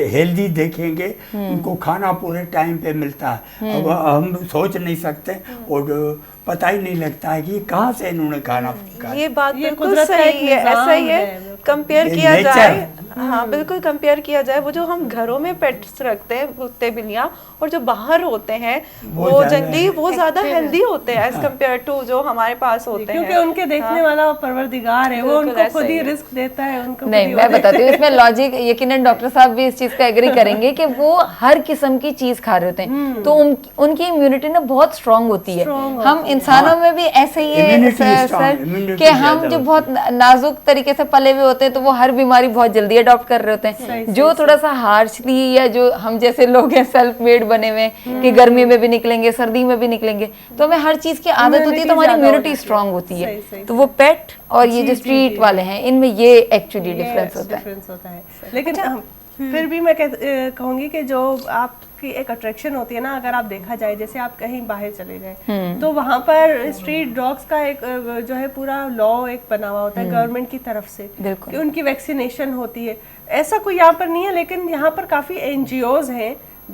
हेल्दी देखेंगे, उनको खाना पूरे टाइम पे मिलता है। अब हम सोच नहीं सकते और पता ही नहीं लगता है कि कहाँ से इन्होंने खाना खाया। ये बात ये बिल्कुल कुदरत का सही एक है, ऐसा ही निज़ाम है। है। कंपेयर ये किया nature जाए, है। हाँ बिल्कुल कंपेयर किया जाए, वो जो हम घरों में पेट्स रखते हैं कुत्ते बिल्लियाँ और जो बाहर होते हैं वो वो ज़्यादा जंगली, वो ज़्यादा हेल्दी होते हैं एज कम्पेयर टू जो हमारे पास होते हैं। क्योंकि उनके देखने वाला परवरदिगार है, वो बिल्कुल उनको ऐसा खुद ही ही है। रिस्क देता है, उनको खुद नहीं, ही मैं वो बताती हूँ इसमें लॉजिक, यकीनन डॉक्टर साहब भी इस चीज़ का एग्री करेंगे कि वो हर किस्म की चीज़ खा रहे होते हैं, तो उनकी इम्यूनिटी ना बहुत स्ट्रांग होती है। हम इंसानों में भी ऐसे ही है Immunity सर strong, immunity कि हम ज़्यादा जो होती बहुत नाजुक तरीके से पले हुए होते हैं तो वो हर बीमारी बहुत जल्दी अडॉप्ट कर रहे होते हैं। जो थोड़ा सा हार्शली या जो हम जैसे लोग हैं सेल्फ मेड बने हुए कि गर्मी में भी निकलेंगे, सर्दी में भी निकलेंगे, तो हमें हर चीज़ की आदत होती है, तो हमारी इम्यूनिटी स्ट्रांग होती है। तो वो पेट और ये जो स्ट्रीट वाले हैं, इनमें ये एक्चुअली डिफरेंस होता है। डिफरेंस होता है। लेकिन फिर भी मैं कहूँगी कि जो आपकी एक अट्रैक्शन होती है ना, अगर आप देखा जाए जैसे आप कहीं बाहर चले जाए तो वहाँ पर स्ट्रीट डॉग्स का एक जो है पूरा लॉ एक बना हुआ होता है गवर्नमेंट की तरफ से बिल्कुल। कि उनकी वैक्सीनेशन होती है। ऐसा कोई यहाँ पर नहीं है, लेकिन यहाँ पर काफ़ी NGOs हैं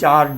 4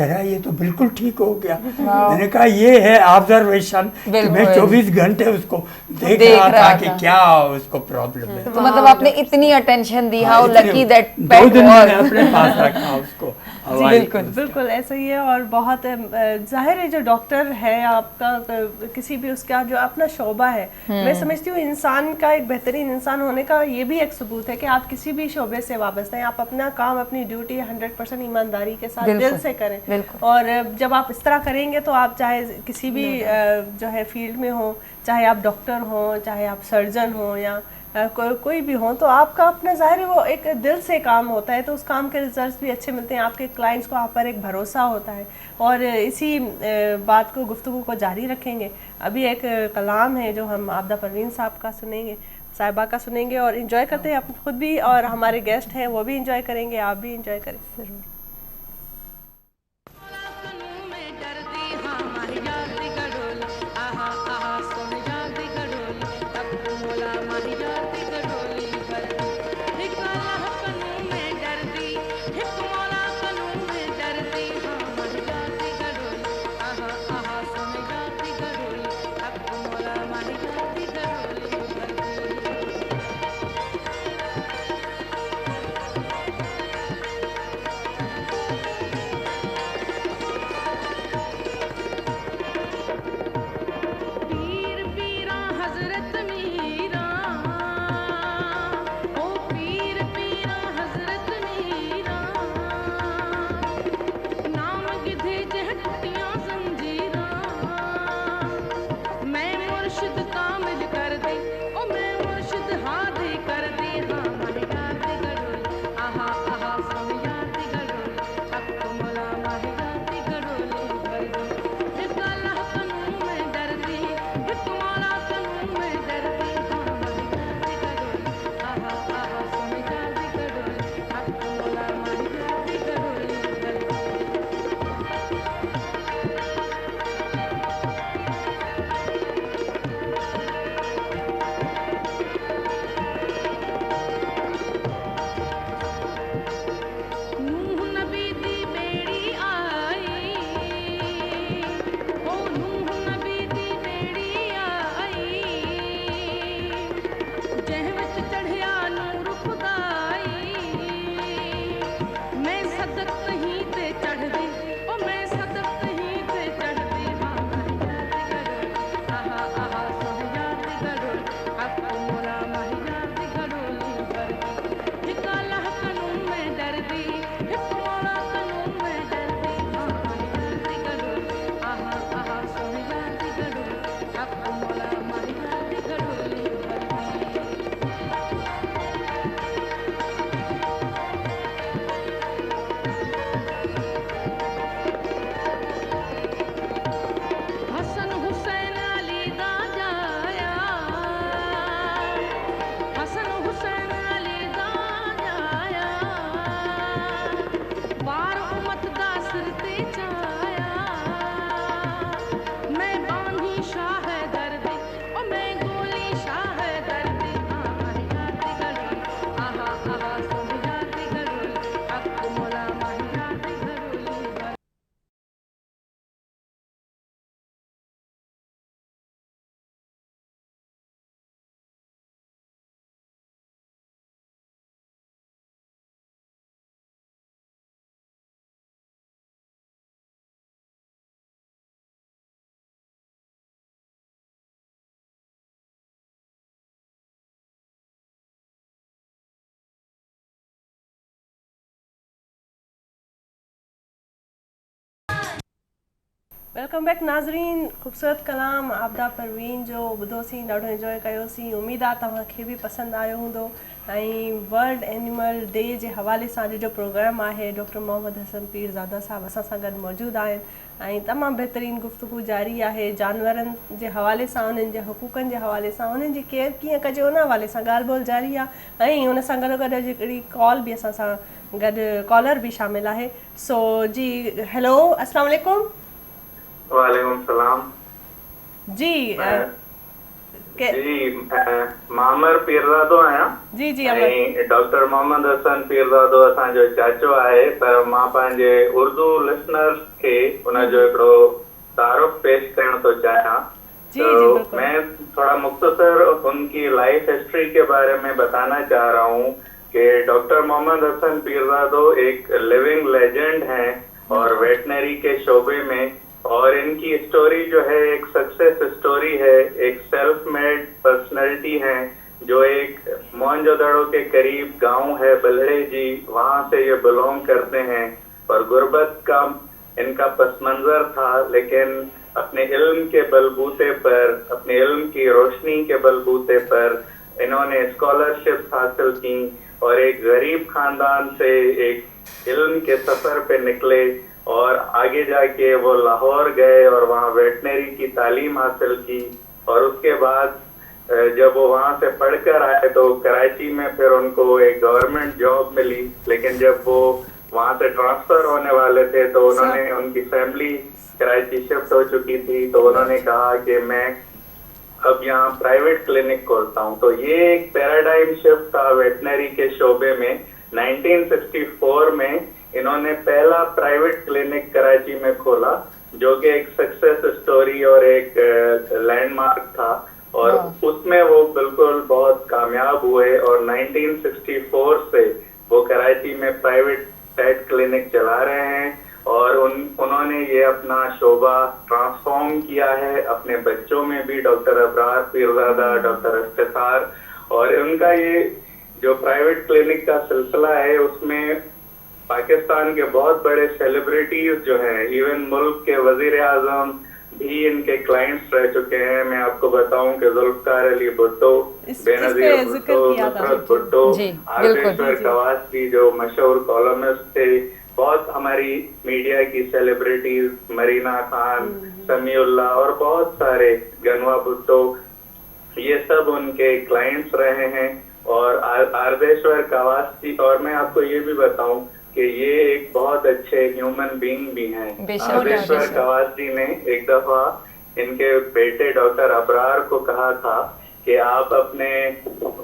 कह रहा ये तो बिल्कुल ठीक हो गया। मैंने कहा ये है ऑब्जर्वेशन, मैं 24 घंटे उसको देख रहा था कि क्या उसको प्रॉब्लम है। तो मतलब आपने इतनी attention the, how lucky that 2 पेट दिन मैंने वाज। अपने पास रखा उसको। बिल्कुल ऐसा ही है। और बहुत जाहिर है जो डॉक्टर है आपका, किसी भी उसका जो अपना शोबा है, मैं समझती हूँ इंसान का एक बेहतरीन इंसान होने का ये भी एक सबूत है कि आप किसी भी शोबे से वाबस्ता हैं, आप अपना काम अपनी ड्यूटी 100% ईमानदारी के साथ दिल से करें। और जब आप इस तरह करेंगे तो आप चाहे किसी भी जो है फील्ड में हो, चाहे आप डॉक्टर हो, चाहे आप सर्जन हो या कोई भी हो, तो आपका अपना ज़ाहिर है वो एक दिल से काम होता है, तो उस काम के रिजल्ट्स भी अच्छे मिलते हैं, आपके क्लाइंट्स को आप पर एक भरोसा होता है। और इसी बात को गुफ्तगू को जारी रखेंगे। अभी एक कलाम है जो हम आबदा परवीन साहिबा का सुनेंगे और इन्जॉय करते हैं आप खुद भी, और हमारे गेस्ट हैं वो भी इन्जॉय करेंगे, आप भी इन्जॉय करें ज़रूर। वेलकम बैक नाज़रीन। ख़ूबसूरत कलाम आबदा परवीन जो ॿुधोसीं, ॾाढो इंजॉय कयोसीं। उमेदु आहे तव्हांखे बि पसंदि आयो हूंदो। ऐं वर्ल्ड एनिमल डे जे हवाले सां अॼु जो प्रोग्राम आहे। डॉक्टर मोहम्मद हसन पीरज़ादा साहब असां सां गॾु मौजूदु आहिनि ऐं तमामु बहितरीनु गुफ़्तगू जारी आहे जानवरनि जे हवाले सां, उन्हनि जे हुकूकनि जे हवाले सां, उन्हनि जी केयर कीअं कजे उन हवाले सां ॻाल्हि ॿोल जारी आहे। ऐं उन सां गॾोगॾु अॼु हिकिड़ी कॉल बि असां सां गॾु कॉलर बि शामिल आहे। सो जी हेलो, अस्सलाम वालेकुम। वालेकुम सलाम जी जी मामर पीरज़ादो आहियां जी जी अमर ऐं डॉक्टर मोहम्मद हसन पीरज़ादो असांजो चाचो आहे, पर मां पंहिंजे उर्दू लिसनर्स खे उनजो हिकिड़ो तारुफ़ पेश करण थो चाहियां। जी, तो जी, बिल्कुल। मैं थोड़ा मुख्तसर उनकी लाइफ हिस्ट्री के बारे में बताना चाह रहा हूँ कि डॉक्टर मोहम्मद हसन पीरज़ादो एक लिविंग लेजेंड हैं और वेटनरी के शोबे में, और इनकी स्टोरी जो है एक सक्सेस स्टोरी है, एक सेल्फ मेड पर्सनैलिटी है जो एक मोहनजोदड़ो के करीब गांव है बल्हे जी, वहां से ये बिलोंग करते हैं और गुर्बत का इनका पस मंजर था, लेकिन अपने इल्म के बलबूते पर, अपने इल्म की रोशनी के बलबूते पर इन्होंने स्कॉलरशिप हासिल की और एक गरीब खानदान से एक इल्म के सफर पे निकले और आगे जाके वो लाहौर गए और वहाँ वेटनरी की तालीम हासिल की, और उसके बाद जब वो वहाँ से पढ़कर आए तो कराची में फिर उनको एक गवर्नमेंट जॉब मिली, लेकिन जब वो वहाँ से ट्रांसफर होने वाले थे तो उन्होंने, उनकी फैमिली कराची शिफ्ट हो चुकी थी, तो उन्होंने कहा कि मैं अब यहाँ प्राइवेट क्लिनिक खोलता हूँ। तो ये एक पैराडाइम शिफ्ट था वेटनरी के शोबे में। 1964 में इन्होंने पहला प्राइवेट क्लिनिक कराची में खोला, जो कि एक सक्सेस स्टोरी और एक लैंडमार्क था, और उसमें वो बिल्कुल बहुत कामयाब हुए और 1964 से वो कराची में प्राइवेट पेट क्लिनिक चला रहे हैं और उन्होंने ये अपना शोबा ट्रांसफॉर्म किया है। अपने बच्चों में भी डॉक्टर अबरार पीरज़ादा, डॉक्टर इफ्तिखार, और उनका ये जो प्राइवेट क्लिनिक का सिलसिला है उसमें पाकिस्तान के बहुत बड़े सेलिब्रिटीज जो हैं, इवन मुल्क के वजीर आजम भी इनके क्लाइंट्स रह चुके हैं। मैं आपको बताऊं कि जुल्फकार अली भुट्टो, बेनजीर भुट्टो, नुसरत भुट्टो, आर्देश्वर कवासी जो मशहूर कॉलमिस्ट थे, बहुत हमारी मीडिया की सेलिब्रिटीज, मरीना खान, समीउल्लाह और बहुत सारे, गनवा भुट्टो, ये सब उनके क्लाइंट्स रहे हैं। और आर्देश्वर कवासी, और मैं आपको ये भी बताऊं कि ये एक बहुत अच्छे ह्यूमन बीइंग भी हैं। आर्देश्वर कवासी ने एक दफा इनके बेटे डॉक्टर अबरार को कहा था कि आप अपने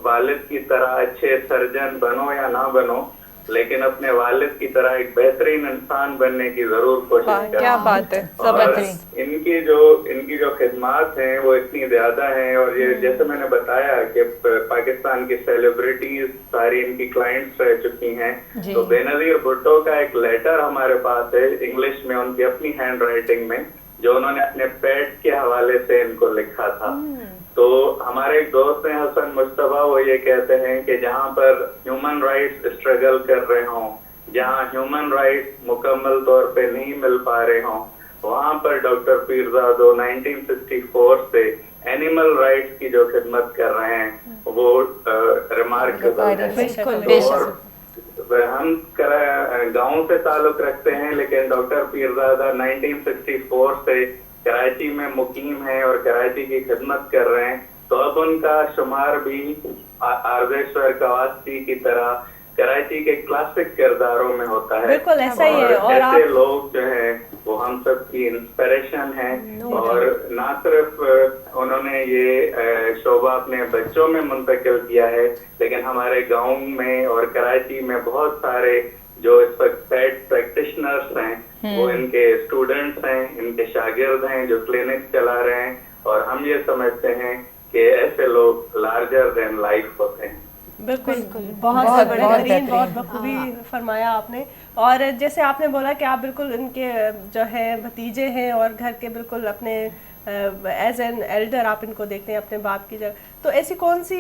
वालिद की तरह अच्छे सर्जन बनो या ना बनो, लेकिन अपने वालिद की तरह एक बेहतरीन इंसान बनने की जरूर कोशिश करें। क्या बात है, और इनकी जो खिदमात हैं वो इतनी ज्यादा हैं, और ये जैसे मैंने बताया कि पाकिस्तान की सेलिब्रिटीज सारी इनकी क्लाइंट्स रह चुकी हैं। तो बेनजीर भुट्टो का एक लेटर हमारे पास है इंग्लिश में, उनकी अपनी हैंड राइटिंग में, जो उन्होंने अपने पेट के हवाले से इनको लिखा था। तो हमारे एक दोस्त हैं हसन मुस्तफा, वो ये कहते हैं कि जहाँ पर ह्यूमन राइट्स स्ट्रगल कर रहे हों, जहाँ ह्यूमन राइट्स मुकम्मल तौर पे नहीं मिल पा रहे हों, वहाँ पर डॉक्टर पीरज़ादो 1964 से एनिमल राइट्स की जो खिदमत कर रहे हैं वो रिमार्केबल है। और हम गाँव से ताल्लुक रखते हैं, लेकिन डॉक्टर पीरज़ादा 1964 से कराची में मुकीम है और कराची की खिदमत कर रहे हैं। तो अब उनका शुमार भी आर्देश्वर कवासी की तरह कराची के क्लासिक किरदारों में होता है। बिल्कुल ऐसा ही है। और ऐसे लोग जो हैं वो हम सब की इंस्पिरेशन है। और ना सिर्फ उन्होंने ये शोबा अपने बच्चों में मुंतकिल किया है, लेकिन हमारे गाँव में और कराची में बहुत सारे जो इस वक्त पेट प्रैक्टिशनर्स हैं वो इनके स्टूडेंट्स हैं, इनके शागिर्द हैं जो क्लिनिक चला रहे हैं, और हम ये समझते हैं कि ऐसे लोग लार्जर देन लाइफ होते हैं। बिल्कुल बहुत बेहतरीन, बहुत बखूबी फरमाया आपने। और जैसे आपने बोला कि आप बिल्कुल इनके जो है भतीजे हैं और घर के बिल्कुल अपने एज एन एल्डर आप इनको देखते हैं अपने बाप की जगह, तो ऐसी कौन सी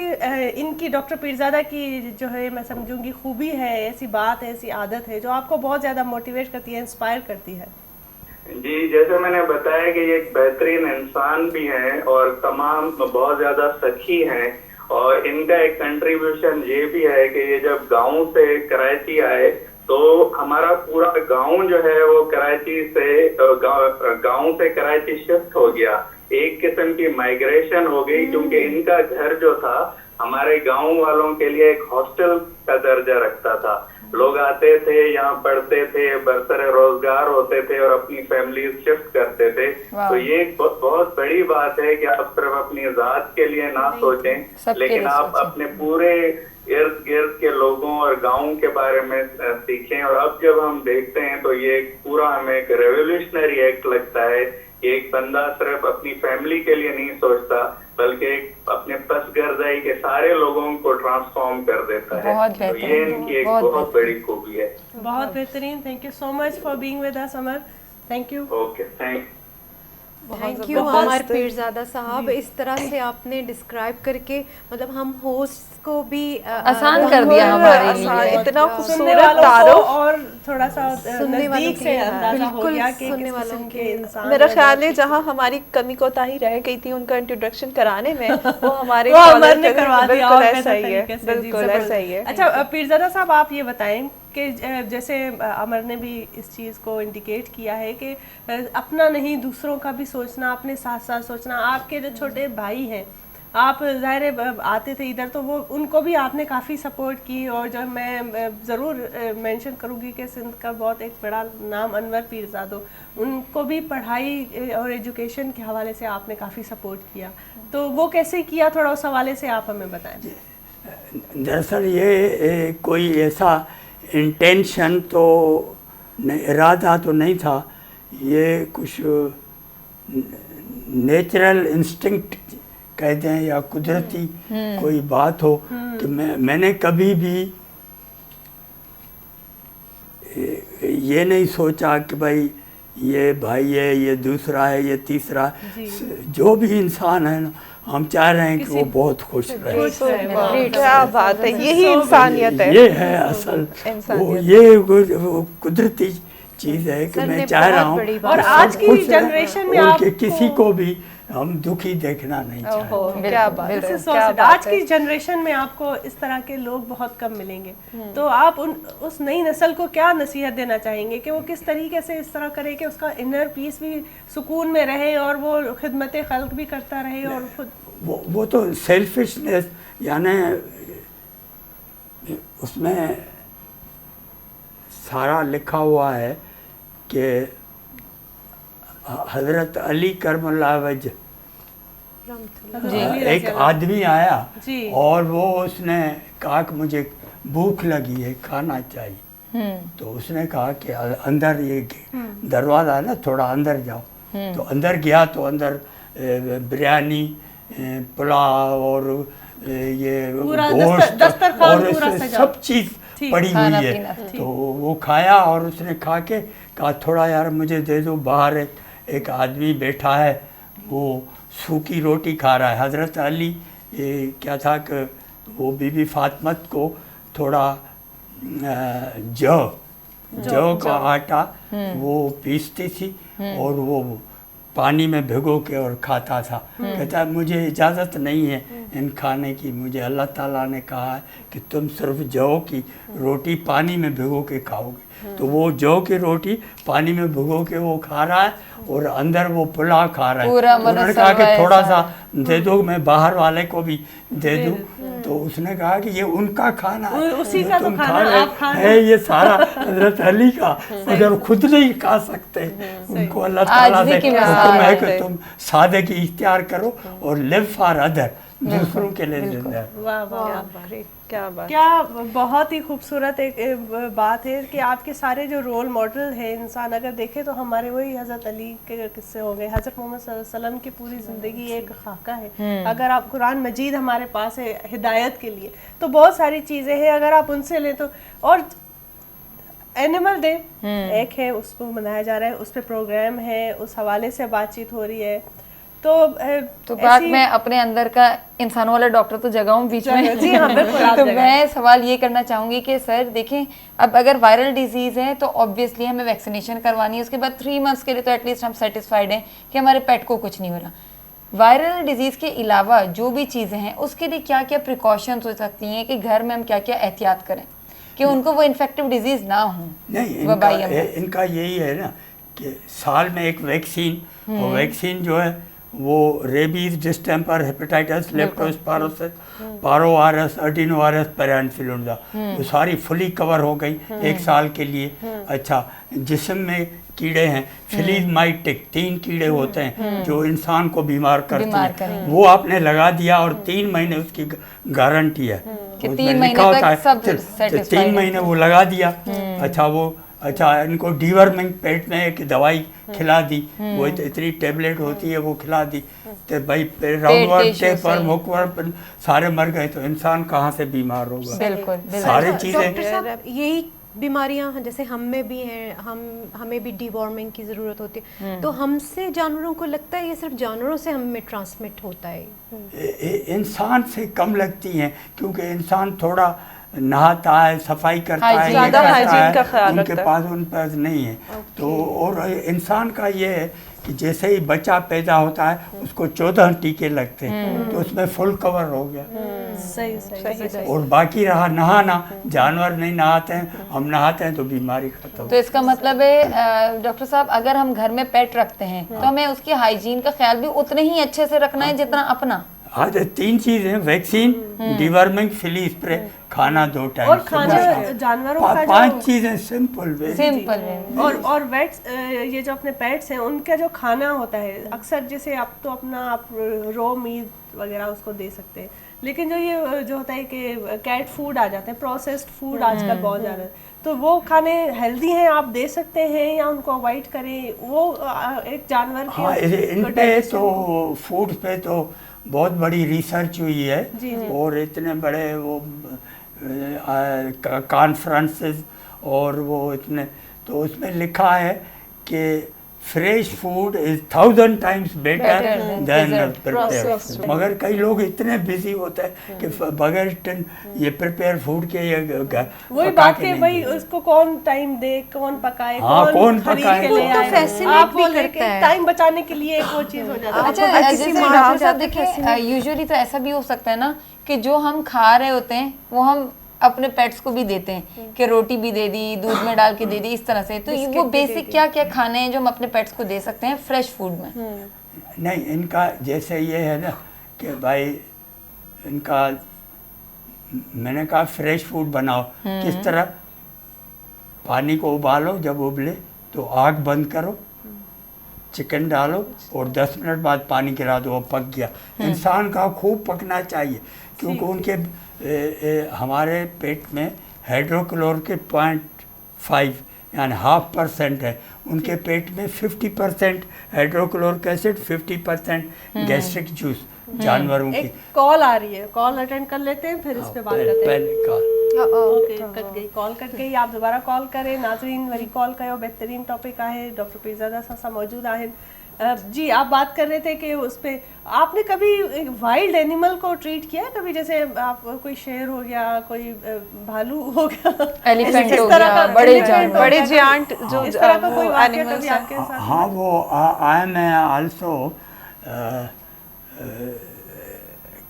इनकी डॉक्टर पीरज़ादा की जो है मैं समझूंगी खूबी है, ऐसी बात है, ऐसी आदत है जो आपको बहुत ज़्यादा मोटिवेट करती है, इंस्पायर करती है? जी, जैसे मैंने बताया कि ये एक बेहतरीन इंसान भी हैं और तमाम बहुत ज़्यादा सखी हैं, और इनका एक कंट्रीब्यूशन ये भी है कि ये जब गाँव से कराची आए तो हमारा पूरा गांव जो है वो कराची से गांव से कराची शिफ्ट हो गया। एक किस्म की माइग्रेशन हो गई, क्योंकि इनका घर जो था हमारे गांव वालों के लिए एक हॉस्टल का दर्जा रखता था। लोग आते थे, यहाँ पढ़ते थे, बरसरे रोजगार होते थे और अपनी फैमिली शिफ्ट करते थे। तो ये एक बहुत बड़ी बात है कि आप सिर्फ अपनी जात के लिए ना सोचें, लेकिन आप अपने पूरे इर्द गिर्द के लोगों और गाँव के बारे में सीखें। और अब जब हम देखते हैं तो ये पूरा हमें एक रेवोल्यूशनरी एक्ट लगता है कि एक बंदा सिर्फ अपनी फैमिली के लिए नहीं सोचता, बल्कि एक अपने पसगर्दाई के सारे लोगों को ट्रांसफॉर्म कर देता है। तो ये इनकी एक बहुत बड़ी खूबी है। बहुत बेहतरीन, thank you so much for being with us Amar, thank you. Okay, thank you Amar Peerzada साहब। इस तरह से आपने डिस्क्राइब करके मतलब हम होस्ट को भी आसान कर दिया हमारे लिए, इतना सुनने खूबसूरत वालों को तारुफ। और थोड़ा सा सुनने वालों नजदीक के से लिए, अंदाजा हो बिल्कुल गया कि सुनने किस वालों किस्म के के इंसान मेरा हैं। ख्याल है जहाँ हमारी कमी कोताही रह गई थी उनका इंट्रोडक्शन कराने में, वो हमारे वो caller अमर ने के- करवा दिया बिल्कुल और ऐसा ही है, तरीके से, जी, बिल्कुल जबरदस्त। ऐसा ही है। अच्छा पीरजादा साहब, आप ये बताएं कि जैसे अमर ने भी इस चीज़ को इंडिकेट किया है कि अपना नहीं दूसरों का भी सोचना, अपने साथ साथ सोचना। आपके जो छोटे भाई हैं, आप ज़ाहिर है आते थे इधर तो वो उनको भी आपने काफ़ी सपोर्ट की, और जो मैं ज़रूर मेंशन करूँगी कि सिंध का बहुत एक बड़ा नाम अनवर पीरजादो, उनको भी पढ़ाई और एजुकेशन के हवाले से आपने काफ़ी सपोर्ट किया। तो वो कैसे किया, थोड़ा उस हवाले से आप हमें बताएं। दरअसल ये कोई ऐसा इंटेंशन तो इरादा तो नहीं था, ये कुछ नेचुरल इंस्टिंक्ट कहते हैं या कुदरती कोई बात हो कि मैंने कभी भी ये नहीं सोचा कि भाई ये भाई है, ये दूसरा है, ये तीसरा है। जो भी इंसान है ना, हम चाह रहे हैं कि वो बहुत खुश रहे। क्या बात है, यही इंसानियत है। ये है असल वो, ये वो कुदरती चीज़ है कि मैं चाह रहा हूँ और आज की जनरेशन में आप किसी को भी हम दुखी देखना नहीं चाहते। क्या बात है, This is so क्या sad. बात आज है। की जनरेशन में आपको इस तरह के लोग बहुत कम मिलेंगे। तो आप उस नई नस्ल को क्या नसीहत देना चाहेंगे कि वो किस तरीके से इस तरह करे कि उसका इनर पीस भी सुकून में रहे और वो खिदमत खल्क भी करता रहे और खुद वो तो सेल्फिशनेस, यानी उसमें सारा लिखा हुआ है कि हज़रत अली करमुल्लाह वजह एक आदमी आया और वो उसने कहा कि मुझे भूख लगी है, खाना चाहिए। तो उसने कहा कि अंदर ये दरवाज़ा है ना, थोड़ा अंदर जाओ। तो अंदर गया तो अंदर बिरयानी, पुलाव और ये गोश्त और इसमें सब चीज़ पड़ी हुई है। तो वो खाया और उसने खा के कहा थोड़ा यार मुझे दे दो, बाहर एक आदमी बैठा है वो सूखी रोटी खा रहा है। हज़रत अली क्या था कि वो बीबी फातिमत को थोड़ा जौ का आटा वो पीसती थी और वो पानी में भिगो के और खाता था। कहता है मुझे इजाज़त नहीं है इन खाने की, मुझे अल्लाह ताला ने कहा है कि तुम सिर्फ जौ की रोटी पानी में भिगो के खाओगे। तो वो जौ की रोटी पानी में भिगो के वो खा रहा है और अंदर वो पुलाव खा रहा है। उन्होंने कहा कि थोड़ा सा दे दो, मैं बाहर वाले को भी दे दूं। तो उसने कहा कि ये उनका खाना है, उसी का तो खाना आप खा है ये सारा हज़रत अली का, अगर खुद नहीं खा सकते उनको अल्लाह ताला से हुक्म है कि तुम सादगी इख्तियार करो और लिव फॉर अदर, दूसरों के लिए जिंदा। वाह वाह, क्या बात, क्या बहुत ही खूबसूरत एक बात है कि आपके सारे जो रोल मॉडल है इंसान अगर देखे तो हमारे वही हज़रत अली के किस्से हो गए। हज़रत मोहम्मद सल्लल्लाहु अलैहि वसल्लम की पूरी ज़िंदगी एक खाका है। अगर आप कुरान मजीद हमारे पास है हिदायत के लिए, तो बहुत सारी चीज़ें हैं अगर आप उनसे लें तो। और एनिमल डे एक है, उसको मनाया जा रहा है, उस पर प्रोग्राम है, उस हवाले से बातचीत हो रही है। तो बात मैं अपने अंदर का इंसानों वाला डॉक्टर तो जगाऊं बीच में। जी हाँ बिल्कुल, आप तो मैं सवाल ये करना चाहूँगी कि सर देखें, अब अगर वायरल डिजीज़ है तो ऑब्वियसली हमें वैक्सीनेशन करवानी है, उसके बाद 3 मंथ्स के लिए तो एटलीस्ट हम सेटिस्फाइड हैं कि हमारे पेट को कुछ नहीं हो रहा। वायरल डिजीज़ के अलावा जो भी चीज़ें हैं उसके लिए क्या क्या प्रिकॉशंस हो सकती हैं कि घर में हम क्या क्या एहतियात करें कि उनको वो इन्फेक्टिव डिजीज़ ना हो? नहीं, इनका यही है ना कि साल में एक वैक्सीन, और वैक्सीन जो है वो rabies, distemper, hepatitis, leptospirosis, parvovirus, adenovirus, parainfluenza, वो सारी फुली कवर हो गई 1 साल के लिए। अच्छा, जिस्म में कीड़े हैं, फ्लीज माइट टिक, 3 कीड़े होते हैं जो इंसान को बीमार करते हैं, वो आपने लगा दिया और 3 महीने उसकी गारंटी है कि उसमें 3 लिखा महीने होता तक है, सब तो satisfied 3 है। महीने वो लगा दिया। अच्छा इनको डीवर्मिंग पेट में एक दवाई खिला दी, वो इतनी टेबलेट होती है वो खिला दी, तो भाई राउंडवर्म, टेपवर्म, हुकवर्म सारे मर गए, तो इंसान कहाँ से बीमार होगा? बिल्कुल बिल्कुल। सारी डॉक्टर चीज़ें साहब, यही बीमारियां जैसे हम में भी हैं, हमें भी डिवॉर्मिंग की ज़रूरत होती है, तो हमसे जानवरों को लगता है ये सिर्फ जानवरों से हमें ट्रांसमिट होता है? इंसान से कम लगती हैं, क्योंकि इंसान थोड़ा नहाता है, सफाई करता है, ये ज़्यादा करता हाइजीन का है, ख्याल उनके रखता है। उन पास नहीं है। तो और इंसान का ये है कि जैसे ही बच्चा पैदा होता है उसको 14 टीके लगते हैं, तो उसमें फुल कवर हो गया। सही। और बाकी रहा नहाना, जानवर नहीं नहाते हैं, हम नहाते हैं तो बीमारी खत्म। तो इसका मतलब है डॉक्टर साहब, अगर हम घर में पेट रखते हैं तो हमें उसकी हाइजीन का ख्याल भी उतने ही अच्छे से रखना है जितना अपना। आज 3 चीजें, वैक्सीन, डिवर्मिंग, फ्ली स्प्रे, खाना 2 टाइम, और खाना जानवरों का 5 चीजें सिंपल और वेट्स, ये जो अपने पेट्स हैं उनका जो खाना होता है, अक्सर जैसे आप तो आप रो मीट वगैरह उसको दे सकते हैं, लेकिन जो होता है कि कैट फूड आ जाते हैं, प्रोसेस्ड फूड आजकल बहुत ज़्यादा है, तो वो खाने हेल्दी हैं, आप दे सकते हैं या उनको अवॉइड करें? वो एक जानवर हाँ, इन पे तो फूड पे तो बहुत बड़ी रिसर्च हुई है, और इतने बड़े वो कॉन्फ्रेंसेस और वो इतने, तो उसमें लिखा है कि fresh food is 1000 times better than prepare food. मगर कई लोग इतने बिजी होते हैं कि बगैर ये प्रिपेयर फूड के ये वही बात है, वही उसको कौन टाइम दे, कौन पकाए, कौन खरीद पकाए, के ले तो आए, फैसिनेट आप भी बोले करता है। टाइम बचाने के लिए एक वो चीज हो जाता है। अच्छा, जैसे डॉक्टर साहब देखिए, यूजुअली तो ऐसा भी हो सकता है ना कि जो हम खा रहे होते हैं वो हम अपने पेट्स को भी देते हैं, कि रोटी भी दे दी, दूध में डाल के दे दी, इस तरह से। तो वो बेसिक क्या क्या खाने हैं जो हम अपने पेट्स को दे सकते हैं फ्रेश फूड में? नहीं, इनका जैसे ये है ना कि भाई इनका, मैंने कहा फ्रेश फूड बनाओ। किस तरह? पानी को उबालो, जब उबले तो आग बंद करो, चिकन डालो और 10 मिनट बाद पानी गिरा दो, वो पक गया। इंसान का खूब पकना चाहिए, क्योंकि उनके हमारे पेट में हाइड्रोक्लोरिक 0.5 यानी 0.5% है, उनके पेट में 50% हाइड्रोक्लोरिक एसिड, 50% गैस्ट्रिक जूस जानवरों की। एक कॉल आ रही है, कॉल अटेंड कर लेते हैं, फिर इस पे बात करते हैं। पहले कॉल ओके, कॉल कट गई, आप दोबारा कॉल करें। नाज़रीन वरी कॉल कयो, बेहतरीन टॉपिक है, डॉक्टर पीरज़ादा साहब मौजूद हैं। जी, आप बात कर रहे थे कि उस पे आपने कभी वाइल्ड एनिमल को ट्रीट किया है कभी? जैसे आप कोई शेर हो गया, कोई भालू हो गया, एलिफेंट इस हो तरह गया, का बड़े elephant जानवर, हो बड़े गया, जियांट कोई जो इस तरह का कोई वाकया एनिमल्स कभी हैं। आपके साथ? हाँ, वो आई एम आल्सो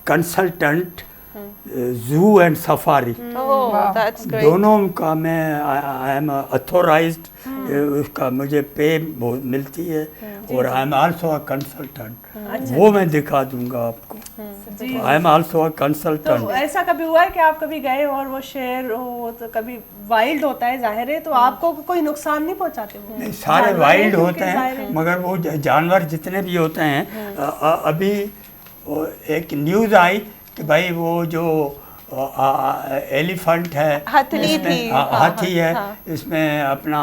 कंसल्टेंट जू एंड सफारी, दैट्स ग्रेट। दोनों का मैं आई एम अथोराइज्ड, उसका मुझे पे मिलती है, और I am also a consultant, वो मैं दिखा दूंगा आपको। आई एम आल्सो अ तो कंसल्टेंट। ऐसा कभी हुआ है कि आप कभी गए और वो शेर हो, तो कभी वाइल्ड होता है जाहिर है, तो आपको कोई नुकसान नहीं पहुंचाते वो? नहीं, सारे जानवर वाइल्ड हैं होते क्योंकि जाहिर हैं, है। मगर वो जानवर जितने भी होते हैं, अभी वो एक न्यूज़ आई कि भाई वो जो एलिफेंट है, हाथी इसमें थी, हाथी है, इसमें अपना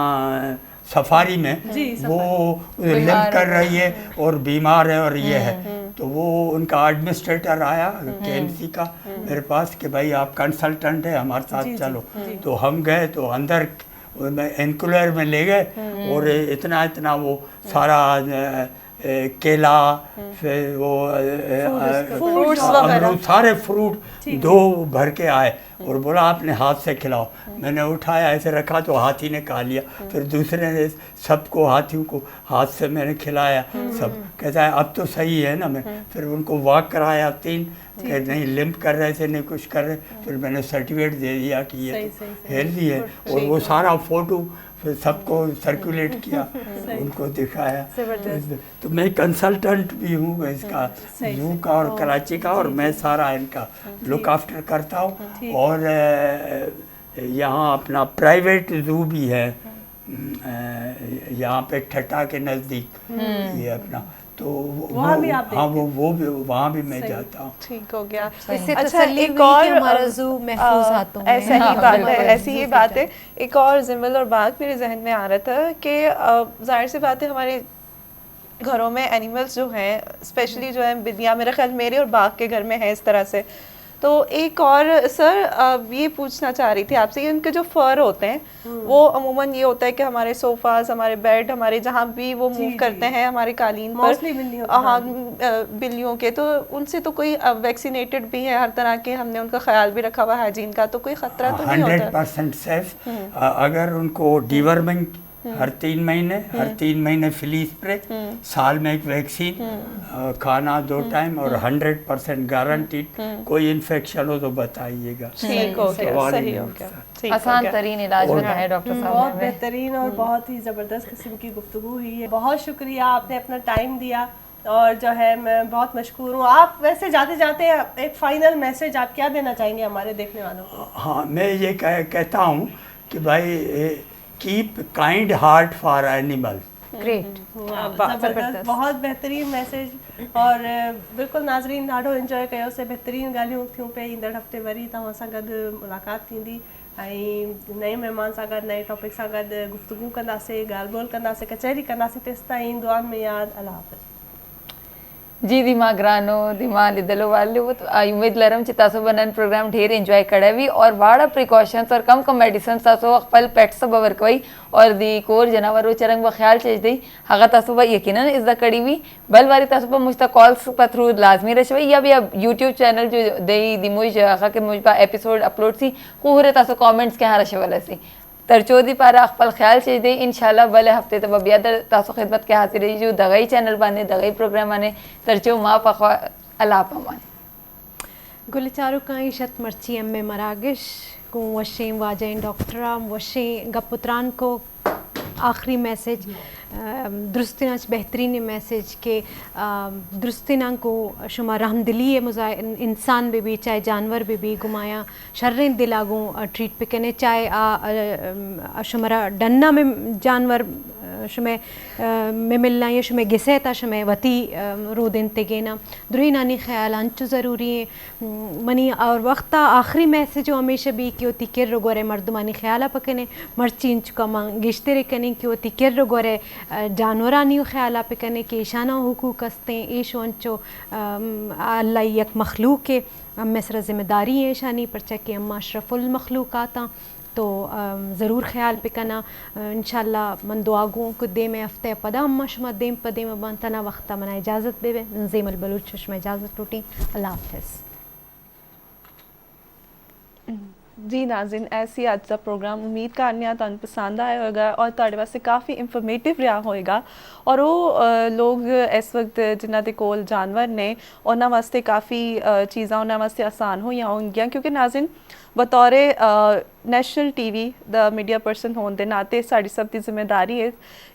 सफारी में वो लिंक कर रही है और बीमार है और ये है, तो वो उनका एडमिनिस्ट्रेटर आया केएमसी का मेरे पास कि भाई आप कंसल्टेंट है, हमारे साथ चलो। तो हम गए, तो अंदर एनकुलर में ले गए, और इतना इतना वो सारा केला, फिर वो अमरूद, सारे फ्रूट 2 भर के आए, और बोला आपने हाथ से खिलाओ। मैंने उठाया, ऐसे रखा, तो हाथी ने खा लिया। फिर दूसरे ने सबको, हाथियों को हाथ से मैंने खिलाया, सब कहता है अब तो सही है ना। मैं फिर उनको वॉक कराया 3, कि नहीं लिम्प कर रहे थे, नहीं कुछ कर रहे, फिर मैंने सर्टिफिकेट दे दिया कि ये तो हेल्दी है। और वो सारा फोटो फिर सबको सर्कुलेट किया, उनको दिखाया। तो मैं कंसल्टेंट भी हूँ इसका, जू का और कराची का, और मैं सारा इनका लुक आफ्टर करता हूँ। और यहाँ अपना प्राइवेट जू भी है यहाँ पे ठट्टा के नज़दीक, ये अपना, तो वहाँ भी आप हाँ वो भी वहाँ भी मैं जाता हूँ। ठीक हो गया। इससे अच्छा, तसल्ली एक हुई कि और हमारा ज़ू महफूज हाथों में ऐसा ही बात है, ऐसी ही बात है। एक और जिमल और बाग मेरे जहन में आ रहा था कि जाहिर सी बात है हमारे घरों में एनिमल्स जो हैं, स्पेशली जो है बिल्लियाँ, मेरा ख्याल मेरे और बाग के घर में है इस तरह से। तो एक और सर ये पूछना चाह रही थी आपसे, उनके जो फर होते हैं वो अमूमन ये होता है कि हमारे सोफास, हमारे बेड, हमारे जहाँ भी वो मूव करते हैं हमारे कालीन पर, हाँ बिल्लियों के, तो उनसे तो कोई वैक्सीनेटेड भी है हर तरह के, हमने उनका ख्याल भी रखा हुआ हाइजीन का, तो कोई खतरा तो नहीं होता? 100% सेफ। अगर उनको डीवर्मिंग हर 3 महीने फ्ली स्प्रे, साल में एक वैक्सीन, खाना 2 टाइम, और 100% गारंटीड, कोई इन्फेक्शन हो तो बताइएगा। ठीक हो गया, सही हो गया। आसान तरीन इलाज बताया डॉक्टर साहब। बहुत बेहतरीन और बहुत ही ज़बरदस्त किस्म की गुफ्तगू हुई है। बहुत शुक्रिया, आपने अपना टाइम दिया, और जो है मैं बहुत मशकूर हूँ। आप वैसे जाते जाते एक फ़ाइनल मैसेज आप क्या देना चाहेंगे हमारे देखने वालों को? हाँ, मैं ये कहता हूँ कि भाई keep kind heart for animal. Great, ज़बरदस्त, बहुत बेहतरीन मैसेज। और बिल्कुल नाज़रीन ॾाढो इंजॉय कयो से बेहतरीन ॻाल्हियूं थियूं पे। ईंदड़ हफ़्ते वरी तव्हां सां गॾु मुलाक़ात थींदी ऐं नए महिमान सां गॾु नए टॉपिक सां गॾु गुफ्तगू कंदासीं, ॻाल्हि ॿोल कंदासीं, कचहरी कंदासीं। तेसि ताईं दुआनि में यादि। अल्लाह हाफ़िज़। जी दिमाग रानो दिमाग लिदलो वाले वो तो उम्मीद लरम चितासो बनन प्रोग्राम ढेर एंजॉय करे भी और वाड़ा प्रिकॉशंस और कम मेडिसिन तासो अखपल पेट सब बवर कोई और दी कोर जानवरों चरंग व ख्याल चेज दी हगा तासो बा यकीनन इस द कड़ी भी बल वारी तासो पर मुझता कॉल्स पर थ्रू लाजमी रशवई या भी अब यूट्यूब चैनल जो दे दी मुझ हगा के मुझ पा एपिसोड अपलोड सी कोहरे तासो कमेंट्स के हाँ रशवला सी तरचोदी पारा अखपल ख्याल चेज दे इंशाल्लाह बले हफ्ते तब बियादर तासो खिदमत के हाजिर रही जो दगाई चैनल बाने दगाई प्रोग्राम आने तरचो माँ पखवा अल्लाह पामाने गुलचारो का इशत मर्ची अम्मे मरागिश को वशें वाजें डॉक्टराम वशें गपुत्रान को आखिरी मैसेज दुरुस्तिनाच बेहतरीन मैसेज के दुरुस्तिना को शुमा रहमदिली इंसान भी चाहे जानवर भी गुमाया शर्रें दिलागों ट्रीट पे कने चाहे शुमरा डन्ना में जानवर शुमे में मिलना या शुमे गिसे था शुमे वती रो दिन तेगेना दुरी नानी ख्याल अंचु ज़रूरी है मनी और वक्ता आखिरी मैसेज जो हमेशा भी कि होती किर रो गोरे मर्दमानी ख्याला पकने मर्ची इंचु का मांग गिश्ते रे कने कि होती किर रो गोरे जानवरानी ख्याला पकने के ईशाना हुकूक हस्ते ईशो अंचो अल्लाह यक मखलूक के अम्मे सर जिम्मेदारी है शानी परचा के अम्मा अशरफुल मखलूकाता तो ज़रूर ख्याल पिकना इंशाल्लाह मन दुआगों को दे में हफ्ते पदा अम्मा शुमा देम पदे में बनतना वक्त मना इजाज़त बेबे नज़ीम बलूच शुमा इजाज़त टूटी अल्लाह हाफ़िज़। जी नाज़रीन ऐसी आज का प्रोग्राम उम्मीद करने तुहानू पसंद आया होगा और तुहाडे वास्ते काफ़ी इंफॉर्मेटिव रहा होएगा और वो लोग इस वक्त जिन्हां दे कोल जानवर ने उन्हां वास्ते काफ़ी चीज़ां उन्हां वास्ते आसान होईयां होंगियां क्योंकि नाज़रीन बतौर national TV the media person होने के नाते साड़ी सब की जिम्मेदारी है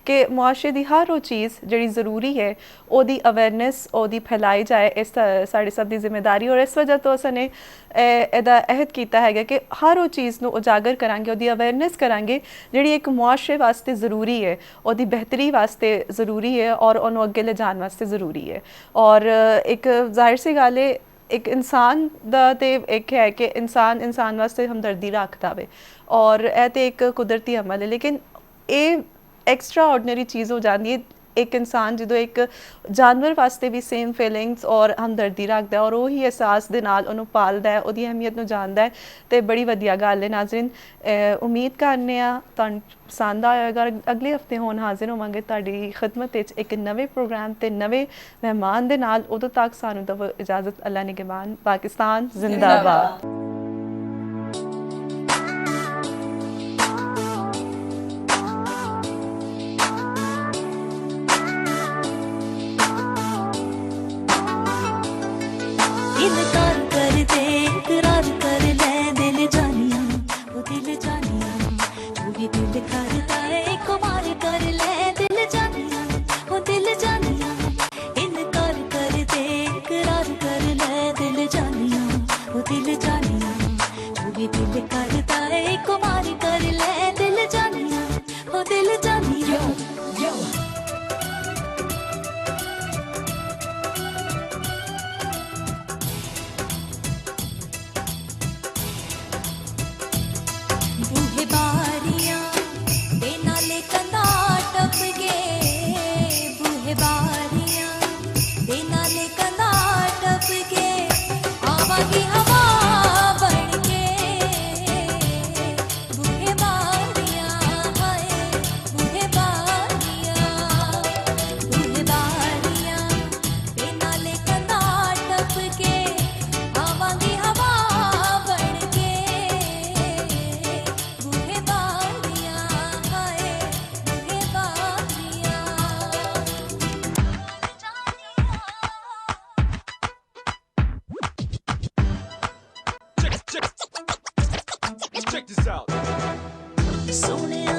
कि मुआशरे की हर वो चीज़ जी ज़रूरी है ओदी अवेयरनेस ओदी फैलाई जाए इस साड़ी सब की जिम्मेदारी और इस वजह तो असने एदा अहद किया है कि हर वो चीज़ को उजागर करांगे ओदी अवेयरनेस करांगे जी एक मुआशरे वास्ते ज़रूरी है ओदी बेहतरी वास्ते ज़रूरी है और उन्होंने अगे ले जाने वास्ते ज़रूरी है और एक जाहिर सी गल है एक इंसान दा ते एक है कि इंसान वास्ते हमदर्दी रखता वे और यह तो एक कुदरती अमल है लेकिन ये एक्स्ट्रा ऑर्डनरी चीज़ हो जाती है एक इंसान जो एक जानवर वास्ते भी सेम फीलिंग्स और हमदर्दी रखता है और वही एहसास दे नाल उन्होंने पालदा है उहदी अहमियत नूं जानदा है तो बड़ी वधिया गल है। नाज़रीन उम्मीद करने तुहानू पसंद आएगा अगले हफ्ते होण हाजिर होवांगे तुहाडी खिदमत विच एक नवे प्रोग्राम ते नवे मेहमान दे नाल उदों तक सानू दवो इजाज़त अल्लाह निगहबान पाकिस्तान जिंदाबाद। इनकार कर दे इकरार कर ले दिल जानिया वो दिल जानिया जो भी दिल करता है एक बार कर ले दिल जानिया, ओ दिल जानिया। बूहे बारियां दे नाले कंधा टप के, बूहे बारियां दे नाले कंधा टप के, आवागी हवा बन के। बूहे बारियां हाय बूहे बारियां, बूहे बारियां दे नाले कंधा टप के, आवागी हवा बन के। बूहे बारियां हाय बूहे बारियां। Check this out. सोनिया